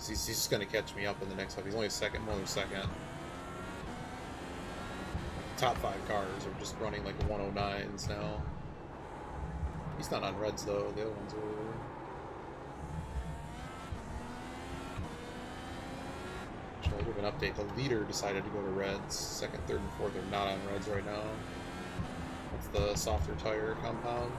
He's just going to catch me up in the next lap. He's only second, more than second. Top 5 cars are just running like 109s now. He's not on reds, though. The other ones are. Actually, I'll give an update. The leader decided to go to reds. 2nd, 3rd, and 4th are not on reds right now. That's the softer tire compound.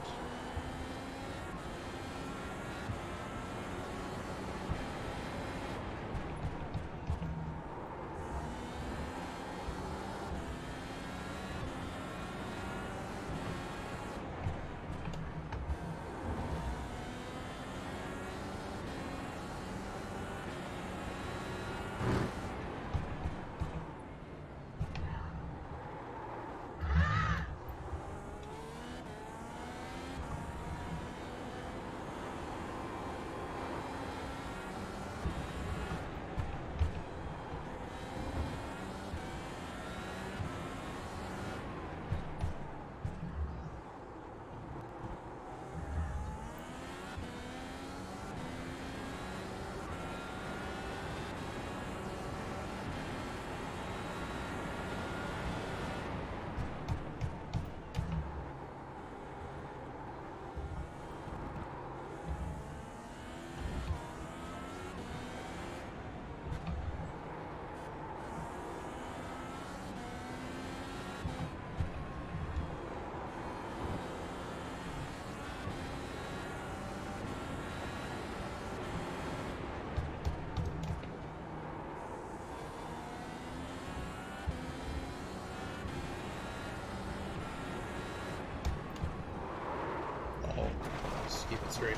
Just keep it straight.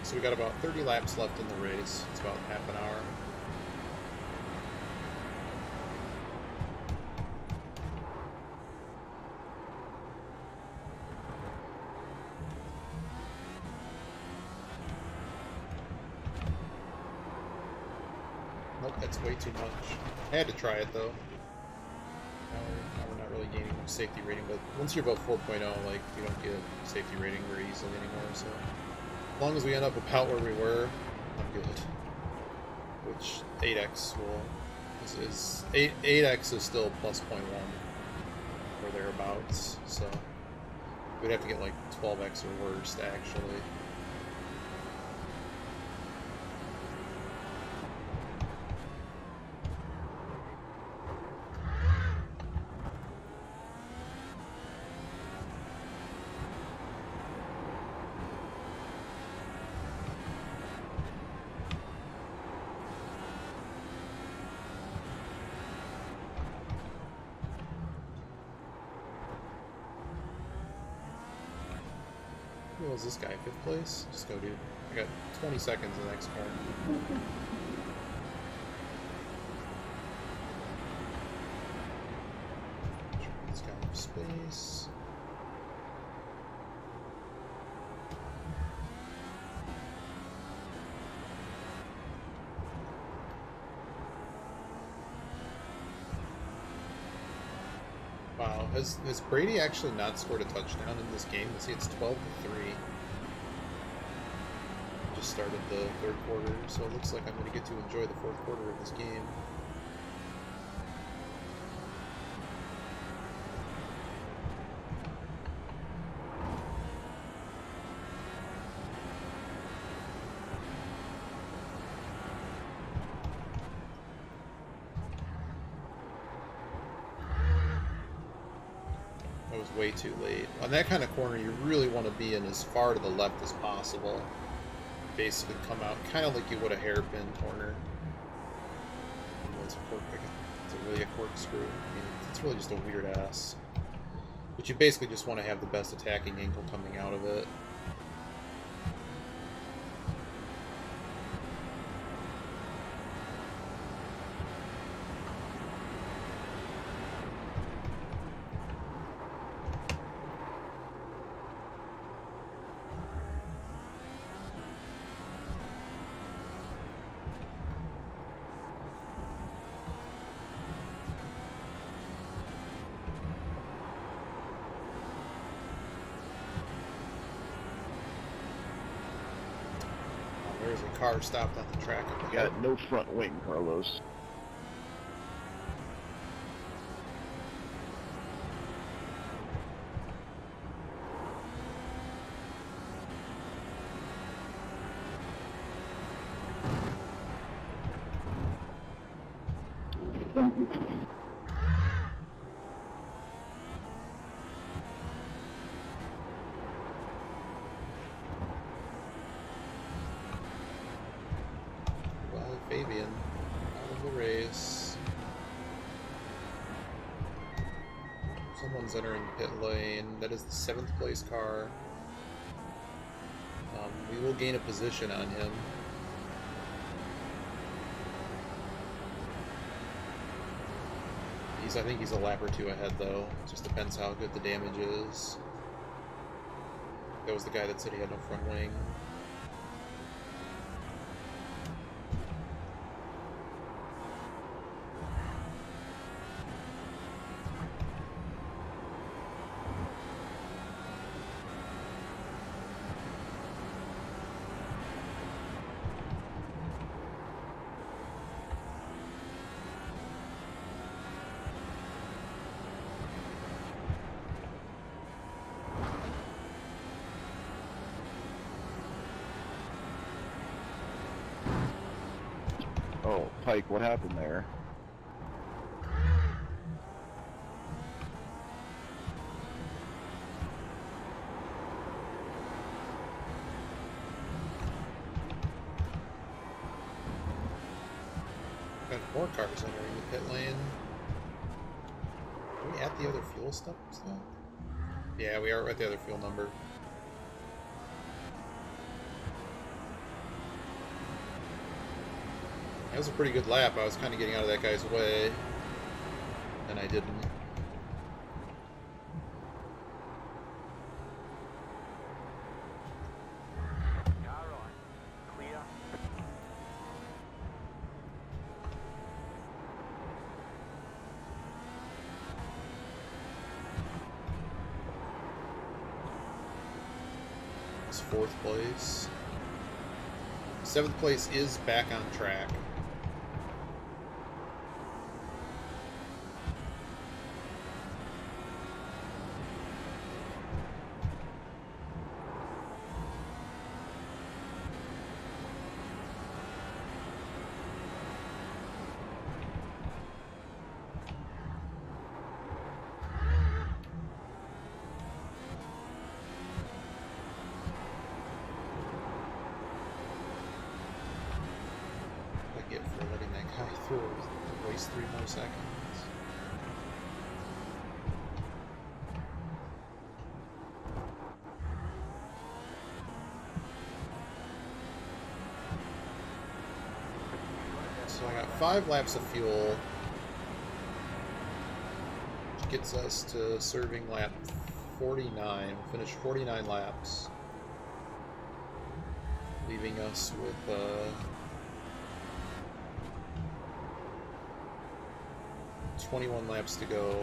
So we got about 30 laps left in the race. It's about half an hour. Nope, that's way too much. I had to try it though. Now we're not really gaining much safety rating, but once you're above 4.0, like, you don't get safety rating very easily anymore, so as long as we end up about where we were, I'm good. Which 8x is 8x is still plus 0.1 or thereabouts, so we'd have to get like 12x or worse to actually. What was this guy? 5th place? Just go, dude. I got 20 seconds in the next car. This guy in space. Has Brady actually not scored a touchdown in this game? Let's see, it's 12-3. Just started the third quarter, so it looks like I'm going to get to enjoy the fourth quarter of this game. That was way too late. On that kind of corner, you really want to be in as far to the left as possible. Basically come out kind of like you would a hairpin corner. It's really a corkscrew. I mean, it's really just a weird ass. But you basically just want to have the best attacking angle coming out of it. There's a car stopped on the track. You got no front wing, Carlos. Fabian out of the race. Someone's entering pit lane. That is the 7th place car. We will gain a position on him. I think he's a lap or two ahead though. It just depends how good the damage is. That was the guy that said he had no front wing. Oh, Pike, what happened there? Got more cars entering the pit lane. Are we at the other fuel stop still? Yeah, we are at the other fuel number. That was a pretty good lap. I was kind of getting out of that guy's way, and I didn't. It's 4th place. 7th place is back on track. For letting that guy through, waste 3 more seconds. So I got 5 laps of fuel, which gets us to serving lap 49. We'll finish 49 laps, leaving us with 21 laps to go.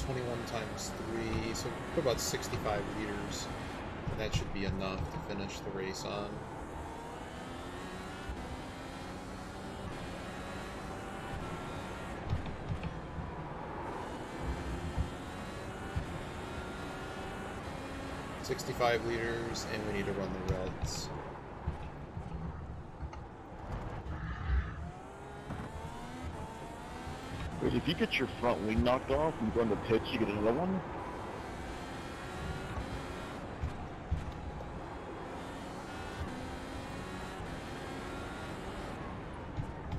21 times 3, so put about 65 liters. And that should be enough to finish the race on. $65 liters, and we need to run the reds. Wait, if you get your front wing knocked off and you go in the pits, you get another one?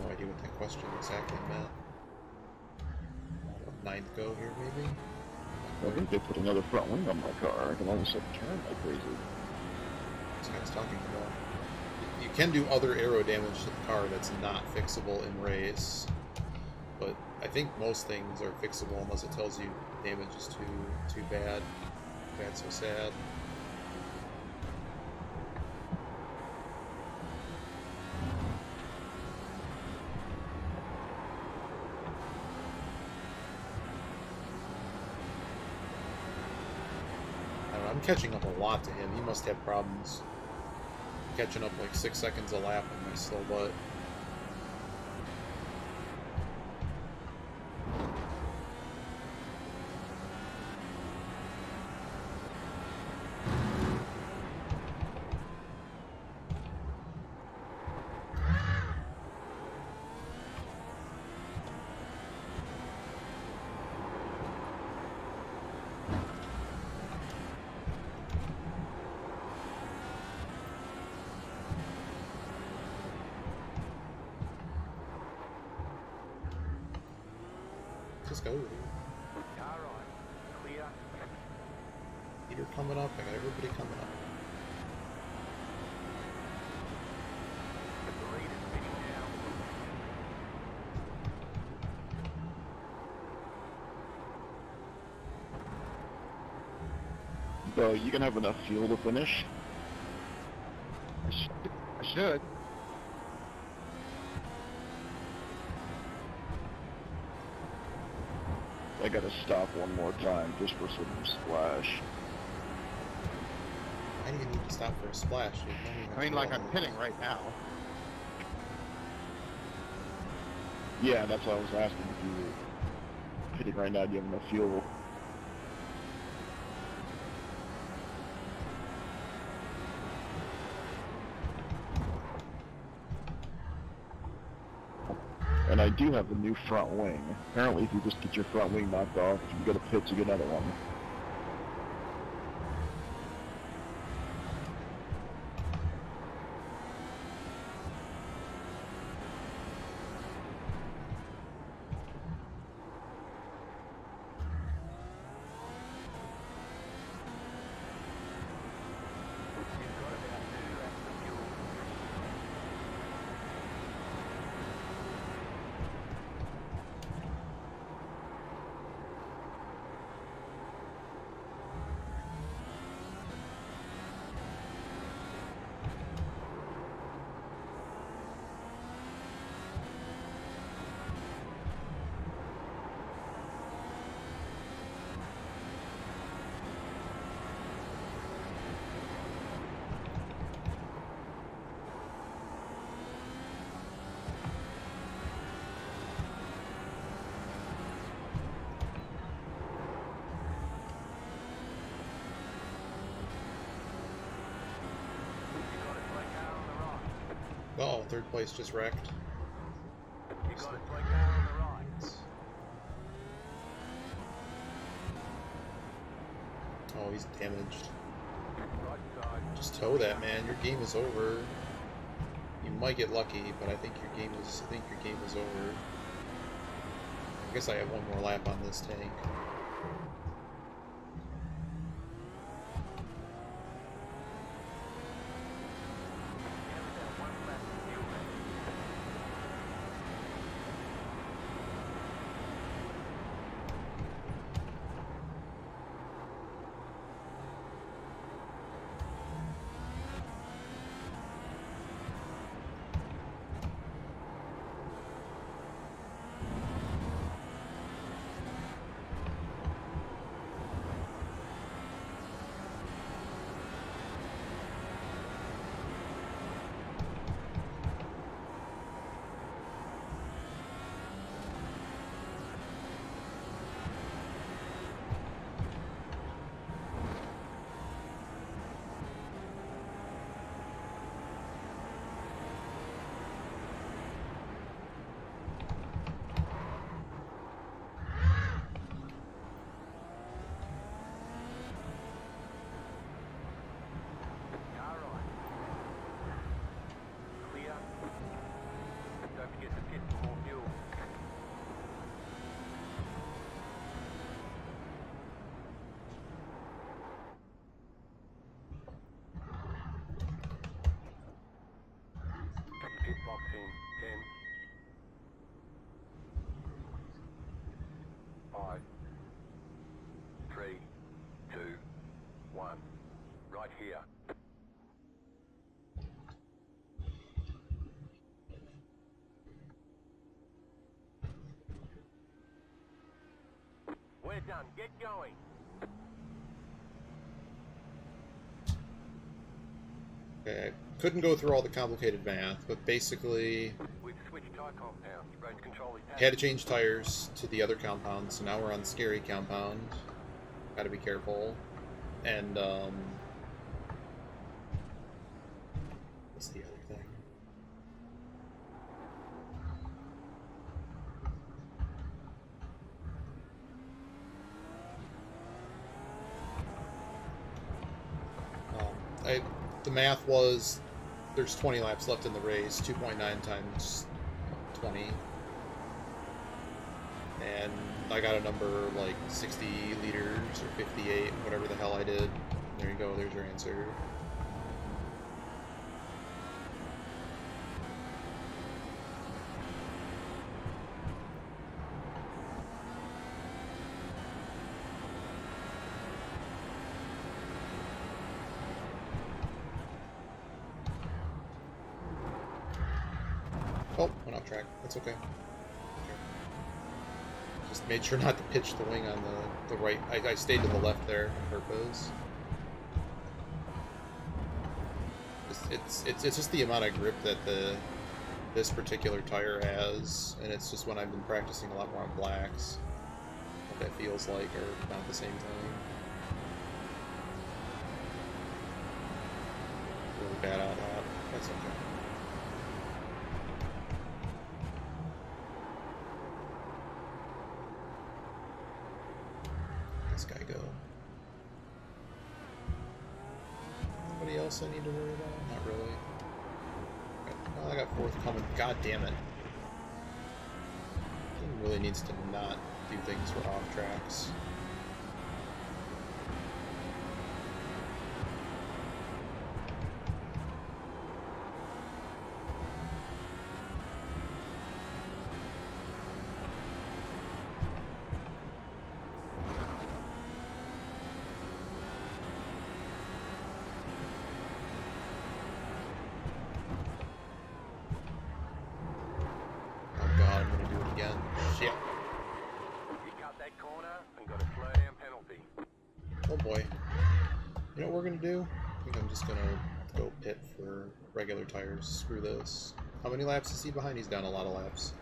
No idea what that question exactly meant. Ninth go here, maybe? I think they put another front wing on my car. I can almost turn like crazy. This guy's talking about. You can do other aero damage to the car that's not fixable in race, but I think most things are fixable unless it tells you damage is too bad. Bad, so sad. I'm catching up a lot to him. He must have problems catching up like 6 seconds a lap on my slow butt. Just go. Car right. Clear. Peter coming up. I got everybody coming up. The lead is spinning now. So you can have enough fuel to finish? I should. I gotta stop one more time just for some splash. Why do you need to stop for a splash? I mean, like I'm pitting right now. Yeah, that's what I was asking if you were hitting right now. Do you have enough fuel? And I do have the new front wing. Apparently, if you just get your front wing knocked off, if you go to pits, you get another one. You've got about 2 laps of fuel. You've got a slow car on the right. Oh, third place just wrecked. You've got a slow car on the right. Oh, he's damaged. Right side. Just tow that, man. Your game is over. You might get lucky, but I think your game is. Over. I guess I have one more lap on this tank. You have about 1 lap of fuel left. We're done. Get going. Okay, I couldn't go through all the complicated math, but basically We've switched tire compounds. Range control is had to change tires to the other compound, so now we're on the scary compound. Gotta be careful. And, what's the other thing? The math was there's 20 laps left in the race, 2.9 times 20. And I got a number like 60 liters or 58, whatever the hell I did. There you go, there's your answer. Oh, went off track. That's okay. Just made sure not to pitch the wing on the right. I stayed to the left there on purpose. It's just the amount of grip that this particular tire has, and it's just when I've been practicing a lot more on blacks, what that feels like, or not the same thing. Really bad out hot. That's okay. This guy go. Anybody else I need to worry about? Not really. Well, I got fourth coming. God damn it. He really needs to not do things for off tracks. Oh boy. You know what we're gonna do? I think I'm just gonna go pit for regular tires. Screw this. How many laps is he behind? He's down a lot of laps.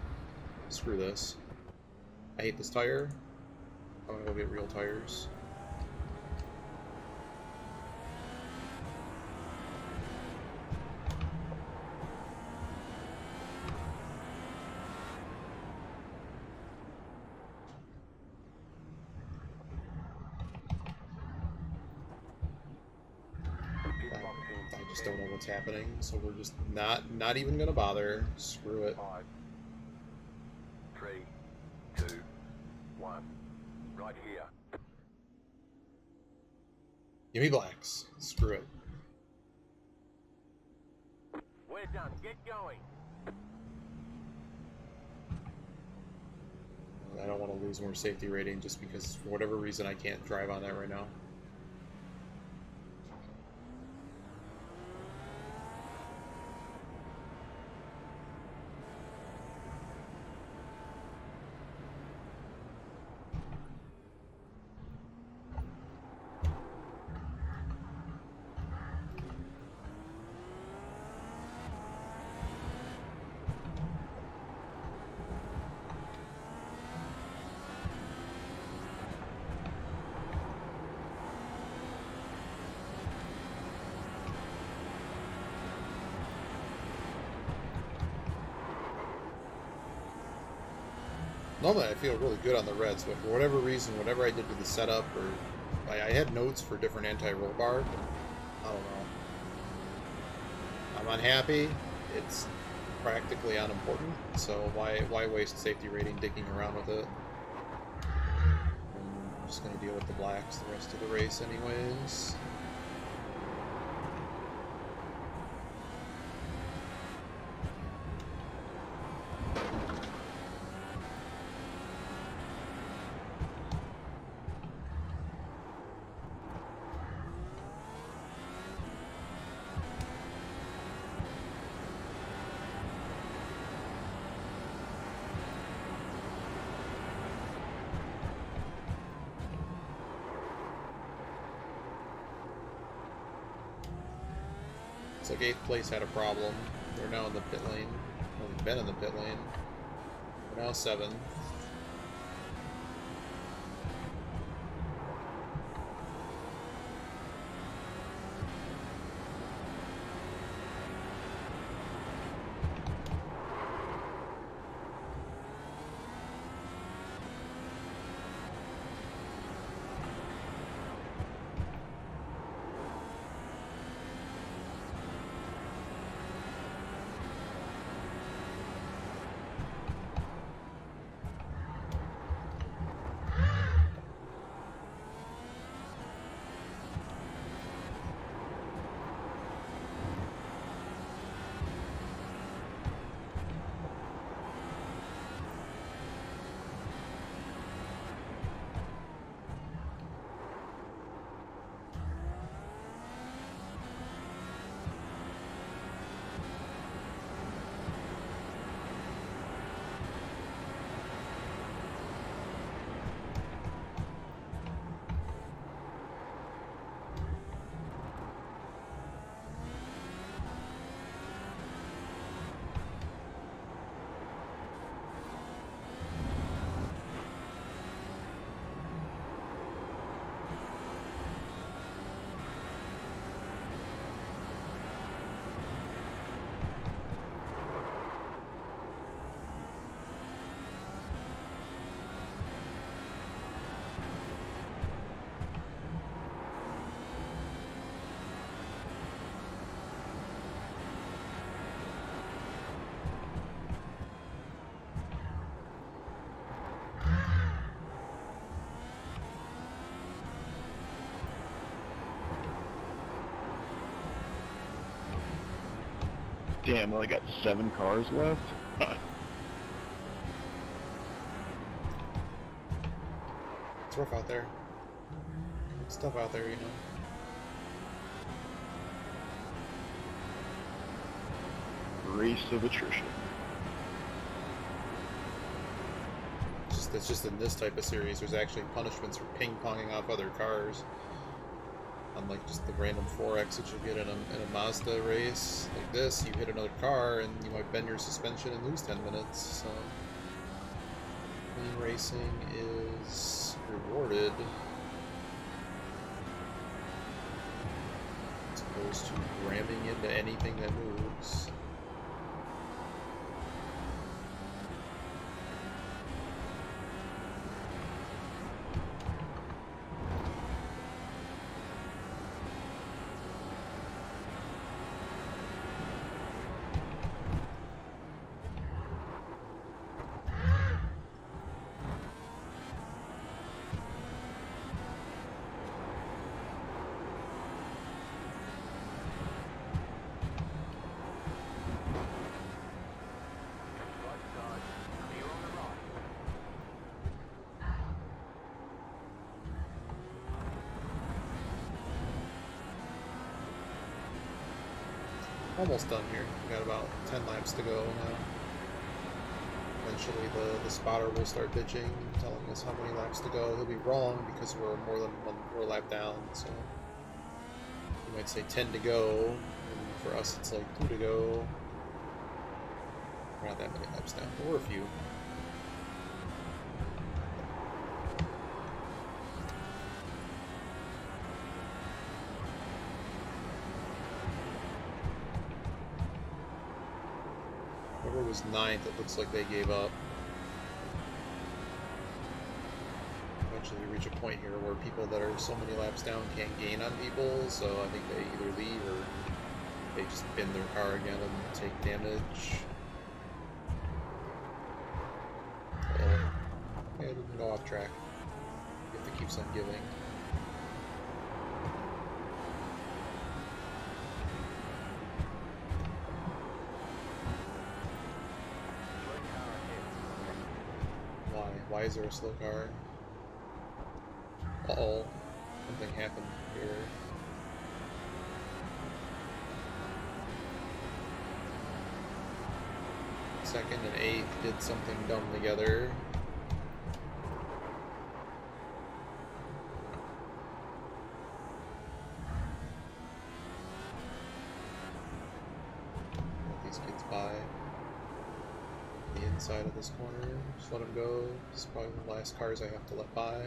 Screw this. I hate this tire. I'm gonna go get real tires. I just don't know what's happening, so we're just not even gonna bother. Screw it. 5, 3, 2, 1. Right here. Give me blacks. Screw it. We're done. Get going. I don't want to lose more safety rating just because for whatever reason I can't drive on that right now. Normally I feel really good on the reds, but for whatever reason, whatever I did to the setup, or I had notes for different anti-roll bar, I don't know. I'm unhappy. It's practically unimportant, so why waste safety rating dicking around with it? I'm just going to deal with the blacks the rest of the race anyways. Looks like 8th place had a problem. They're now in the pit lane. Well, they've been in the pit lane. We're now 7th. Damn, I only got 7 cars left. It's rough out there. It's tough out there, you know. Race of attrition. It's just in this type of series, there's actually punishments for ping-ponging off other cars. Unlike just the random 4X that you get in a Mazda race. Like this, you hit another car and you might bend your suspension and lose 10 minutes. So, clean racing is rewarded. As opposed to ramming into anything that moves. Almost done here. We got about 10 laps to go now. Eventually the spotter will start bitching, telling us how many laps to go. He'll be wrong because we're more than one lap down, so you might say 10 to go, and for us it's like 2 to go. We're not that many laps down, but we're a few. Whoever was 9th, it looks like they gave up. Eventually we reach a point here where people that are so many laps down can't gain on people, so I think they either leave or they just bend their car again and take damage. Yeah, it didn't go off track. You have to keep on giving. Why is there a slow car? Uh-oh. Something happened here. Second and 8th did something dumb together. inside of this corner. Just let them go. This is probably the last cars I have to let by.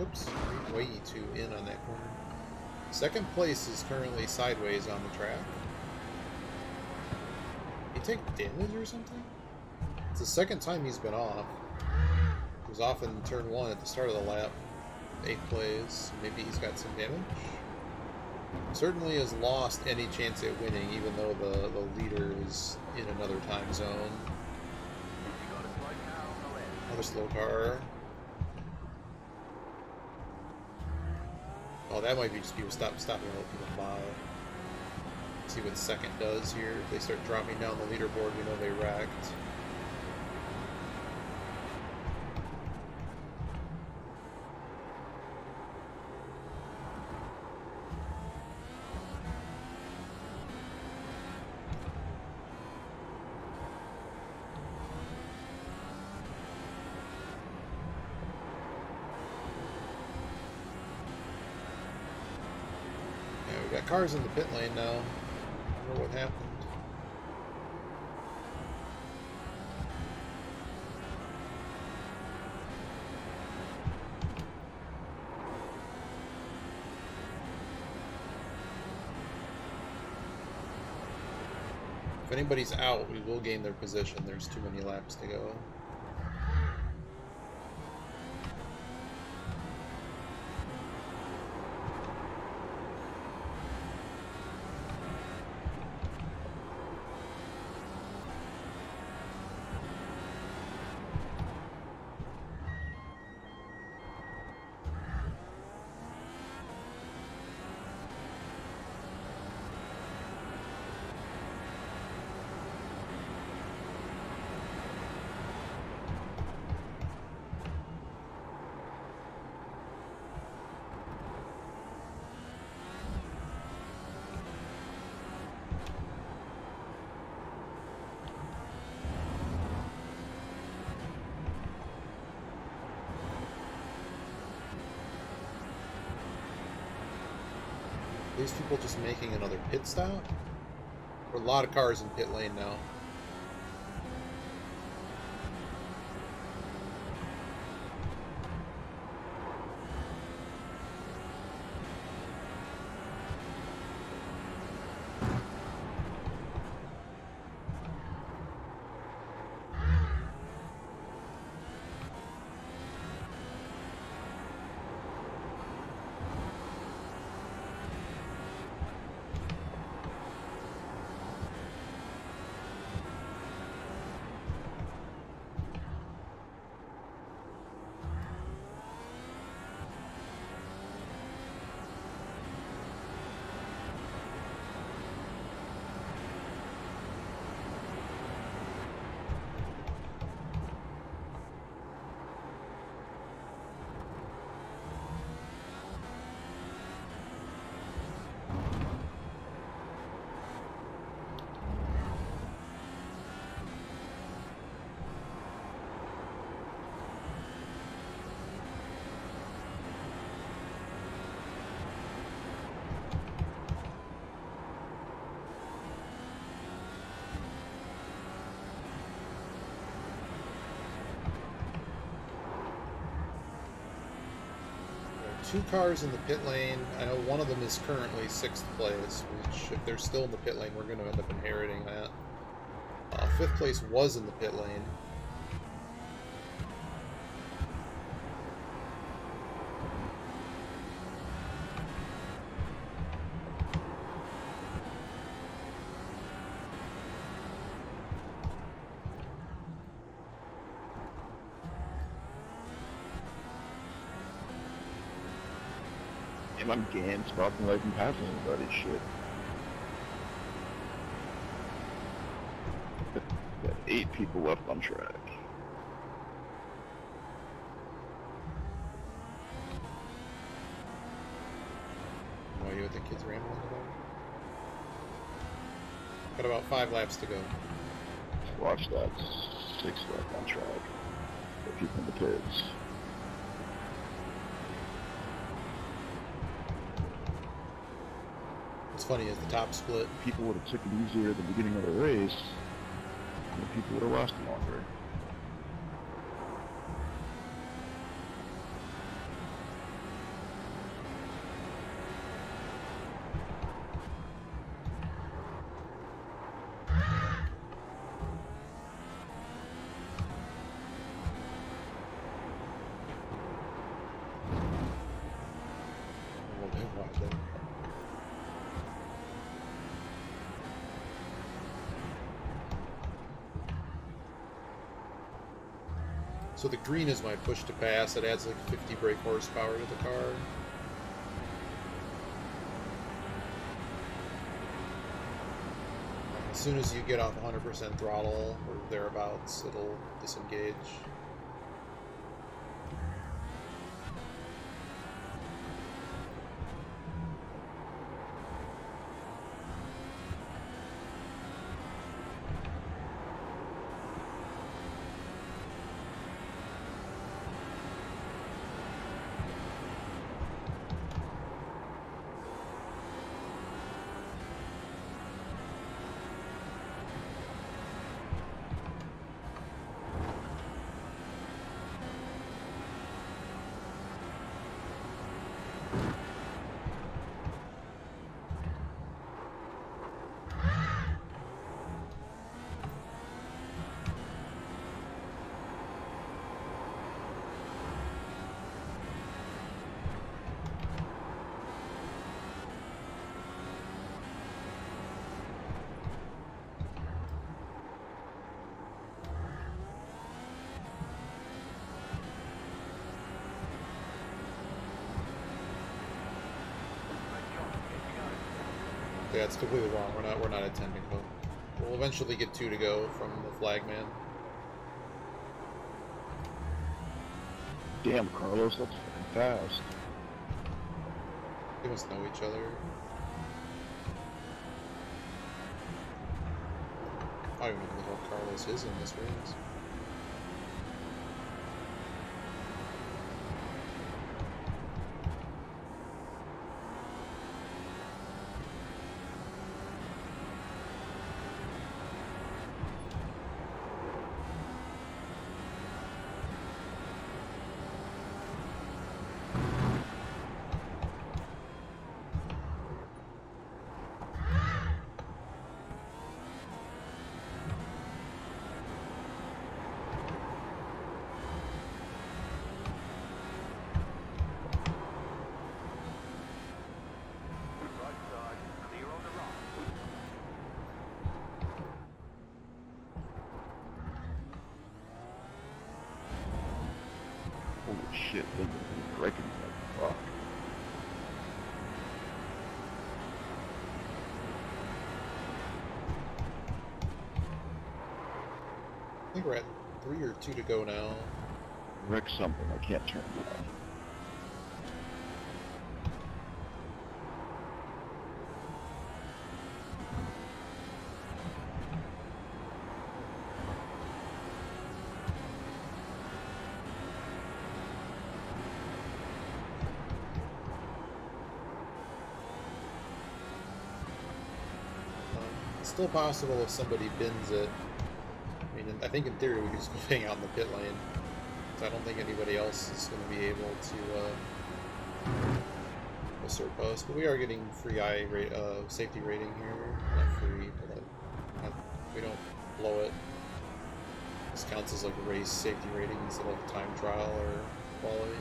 Oops, way too in on that corner. Second place is currently sideways on the track. He take damage or something? It's the second time he's been off. He was off in turn 1 at the start of the lap. 8th place. Maybe he's got some damage. Certainly has lost any chance at winning, even though the leader is in another time zone. Another slow car. Oh, that might be just people stopping other people by. See what second does here. If they start dropping down the leaderboard, we know they wrecked. Got cars in the pit lane now. I don't know what happened. If anybody's out, we will gain their position. There's too many laps to go. These people just making another pit stop? There are a lot of cars in pit lane now. Two cars in the pit lane. I know one of them is currently 6th place, which if they're still in the pit lane, we're going to end up inheriting that. 5th place was in the pit lane. And I'm getting sparking like I'm passing anybody. Shit. Got 8 people left on track. Why are you with the kids rambling about? Got about 5 laps to go. Watch that. 6 left on track. If you in the pits. What's funny is the top split. People would have took it easier at the beginning of the race, and the people would have lasted longer. Well, they watch it. So the green is my push to pass. It adds like 50 brake horsepower to the car. As soon as you get off 100% throttle or thereabouts, it'll disengage. Yeah, it's completely wrong. We're not at 10 to go. We'll eventually get 2 to go from the flagman. Damn, Carlos, that's fucking fast. They must know each other. I don't even know who Carlos is in this race. Right side, clear on the right. Holy shit, they're breaking like fuck. I think we're at 3 or 2 to go now. Wreck something, I can't turn it off. It's still possible if somebody bins it. I mean, I think in theory we could just go hang out in the pit lane. So I don't think anybody else is going to be able to assert post. But we are getting free safety rating here. Not free, but we don't blow it. This counts as like a race safety rating instead of time trial or quality.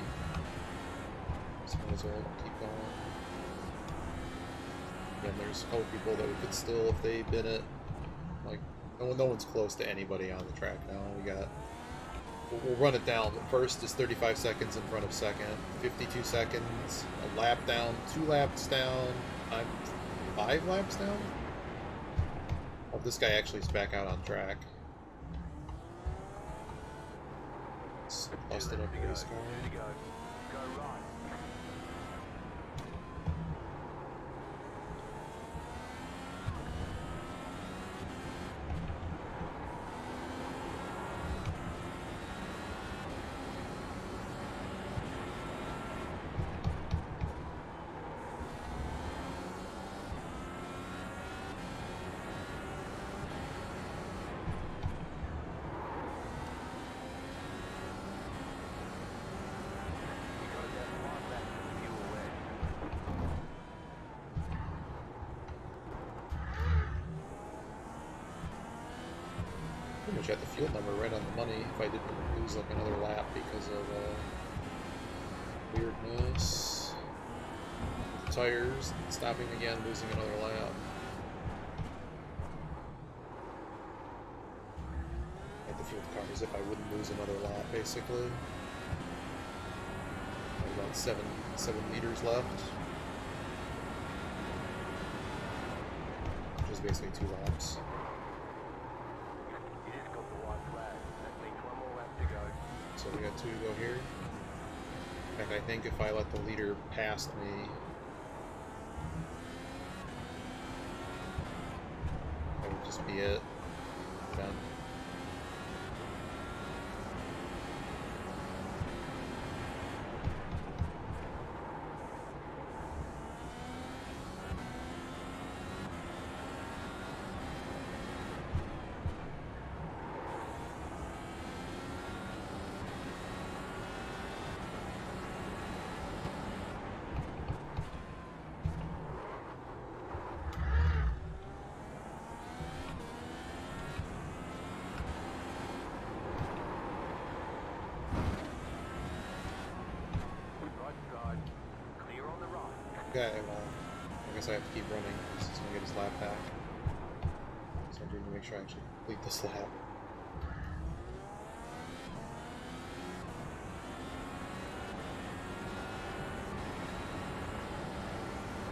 So might as well keep going. Again, there's a couple people that we could still, if they bin it, like, no one's close to anybody on the track now. We'll run it down. First is 35 seconds in front of second, 52 seconds, a lap down, 2 laps down, I'm 5 laps down? Oh, this guy actually is back out on track. Busted up race car. Here to go. Go right. Pretty much at the field number right on the money if I didn't lose like another lap because of weirdness. Tires, stopping again, losing another lap. At the field cars if I wouldn't lose another lap basically. About seven meters left. Which is basically 2 laps. You just got the white flag. That means one more lap to go. So we got 2 to go here. In fact, I think if I let the leader past me, that would just be it. Done. Okay, well, I guess I have to keep running. He's gonna get his lap back. So I'm doing to make sure I actually complete this lap.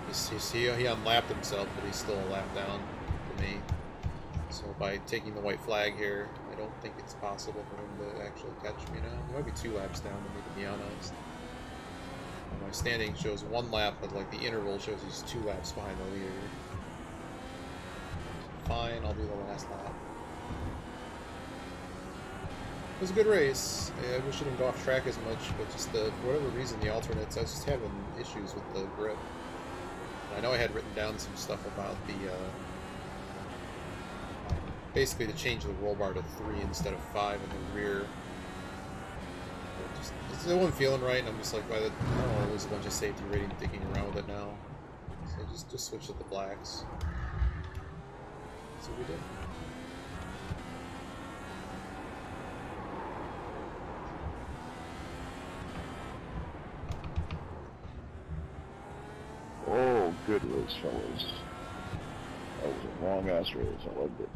You see, he unlapped himself, but he's still a lap down to me. So by taking the white flag here, I don't think it's possible for him to actually catch me now. He might be 2 laps down to me, to be honest. My standing shows 1 lap, but like the interval shows he's 2 laps behind the leader. Fine, I'll do the last lap. It was a good race. I wish it didn't go off track as much, but just for whatever reason, the alternates, I was just having issues with the grip. And I know I had written down some stuff about the, basically to change the roll bar to 3 instead of 5 in the rear. It wasn't feeling right, and I'm just like, I don't want to lose a bunch of safety rating digging around with it now. So just switch to the blacks. That's what we did. Oh, good race, fellas. That was a long-ass race. I loved it.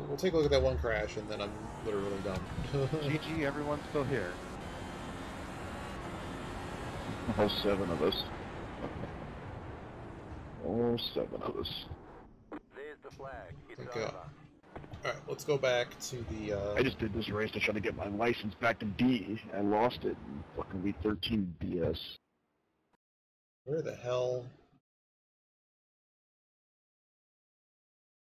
We'll take a look at that one crash, and then I'm literally done. GG, everyone's still here. All 7 of us. All 7 of us. There's the flag. It's Okay. over. Alright, let's go back to the, I just did this race to try to get my license back to D. I lost it in fucking week 13 BS. where the hell?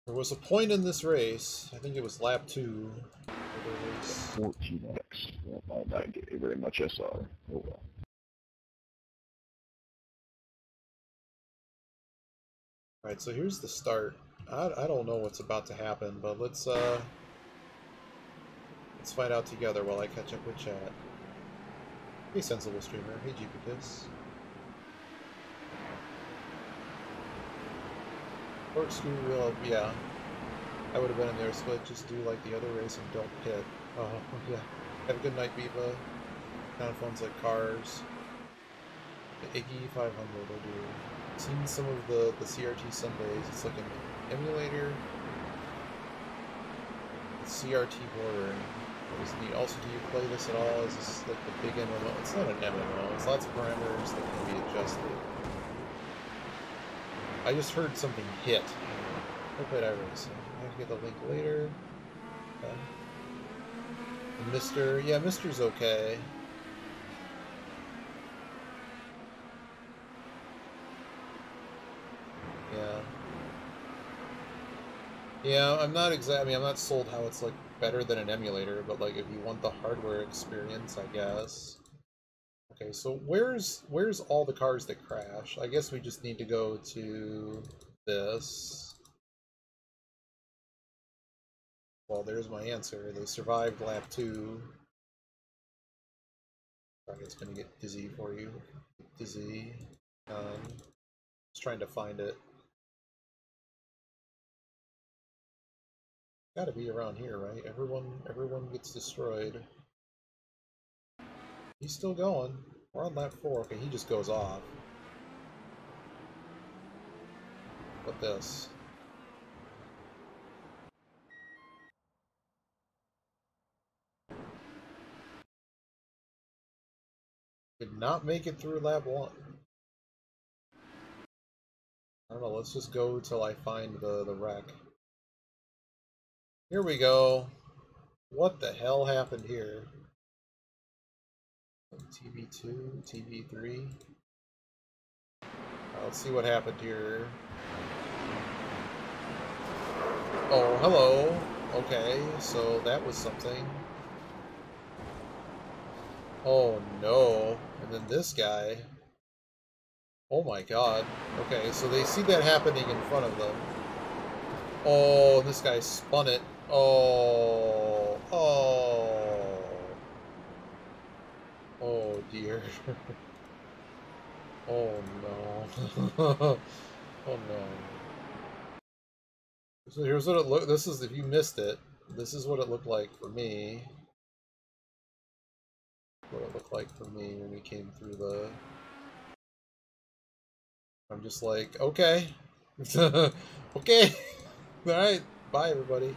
There was a point in this race, I think it was lap 2, where there was 14x. That might not give you very much SR. Oh well. Alright, so here's the start. I don't know what's about to happen, but let's find out together while I catch up with chat. Hey, sensible streamer. Hey, GPKiss. Corkscrew wheel, yeah. I would have been in there, so just do like the other race and don't pit. Oh, yeah. Have a good night, Viva. Kind of phones like cars. The Iggy 500 will do. Seen some of the CRT Sundays. It's like an emulator with CRT bordering. That was neat. Also, do you play this at all? Is this like the big MMO? It's not an MMO. It's lots of parameters that can be adjusted. I just heard something hit. I played iRacing. I have to get the link later. Okay. And Mr. Yeah, Mr's okay. Yeah. Yeah, I'm not exactly. I'm not sold how it's like better than an emulator, but like if you want the hardware experience, I guess. Okay, so where's all the cars that crash? I guess we just need to go to this. Well, there's my answer. They survived lap 2. Probably it's gonna get dizzy for you. Dizzy. Just trying to find it. Gotta be around here, right? Everyone gets destroyed. He's still going. We're on lap 4. Okay, he just goes off. What this? Did not make it through lap 1. I don't know, let's just go till I find the wreck. Here we go. What the hell happened here? TV2, TV3. Let's see what happened here. Oh, hello. Okay, so that was something. Oh no. And then this guy. Oh my god. Okay, so they see that happening in front of them. Oh, this guy spun it. Oh. Oh. Oh dear. Oh no. Oh no. So here's what it looked. This is, if you missed it, this is what it looked like for me. What it looked like for me when we came through the. I'm just like, okay, okay, all right, bye everybody.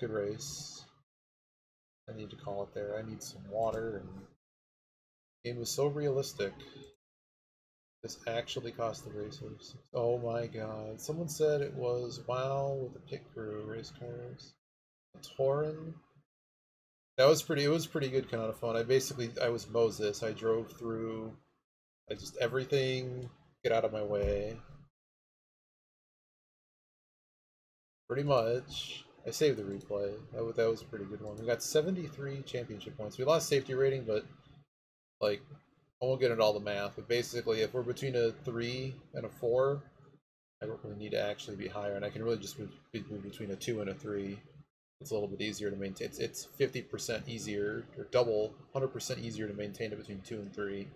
Good race. I need to call it there. I need some water, and the game was so realistic. This actually cost the racers. Oh my god. Someone said it was WoW with the pit crew race cars. A Tauren. That was pretty, it was pretty good kind of fun. I was Moses. I drove through just everything, get out of my way. Pretty much. I saved the replay. That was a pretty good one. We got 73 championship points. We lost safety rating, but like, I won't get into all the math, but basically if we're between a 3 and a 4, I don't really need to actually be higher, and I can really just move between a 2 and a 3. It's a little bit easier to maintain. It's 50% easier, or double, 100% easier to maintain it between 2 and 3.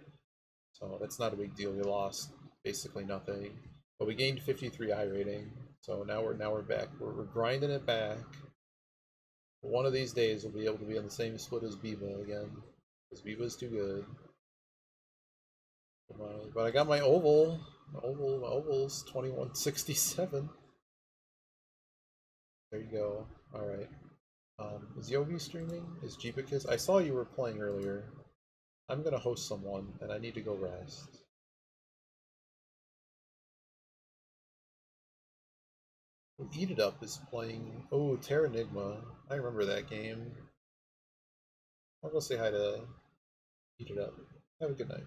So that's not a big deal. We lost basically nothing, but we gained 53 I rating. So now we're back. We're grinding it back. One of these days we'll be able to be on the same split as Biba again, because Biba's too good. But I got my oval. My oval's 2167. There you go. All right. Is Yogi streaming? Is Jeepicus? I saw you were playing earlier. I'm gonna host someone, and I need to go rest. Eat It Up is playing. Oh, Terranigma. I remember that game. I'll go say hi to Eat It Up. Have a good night.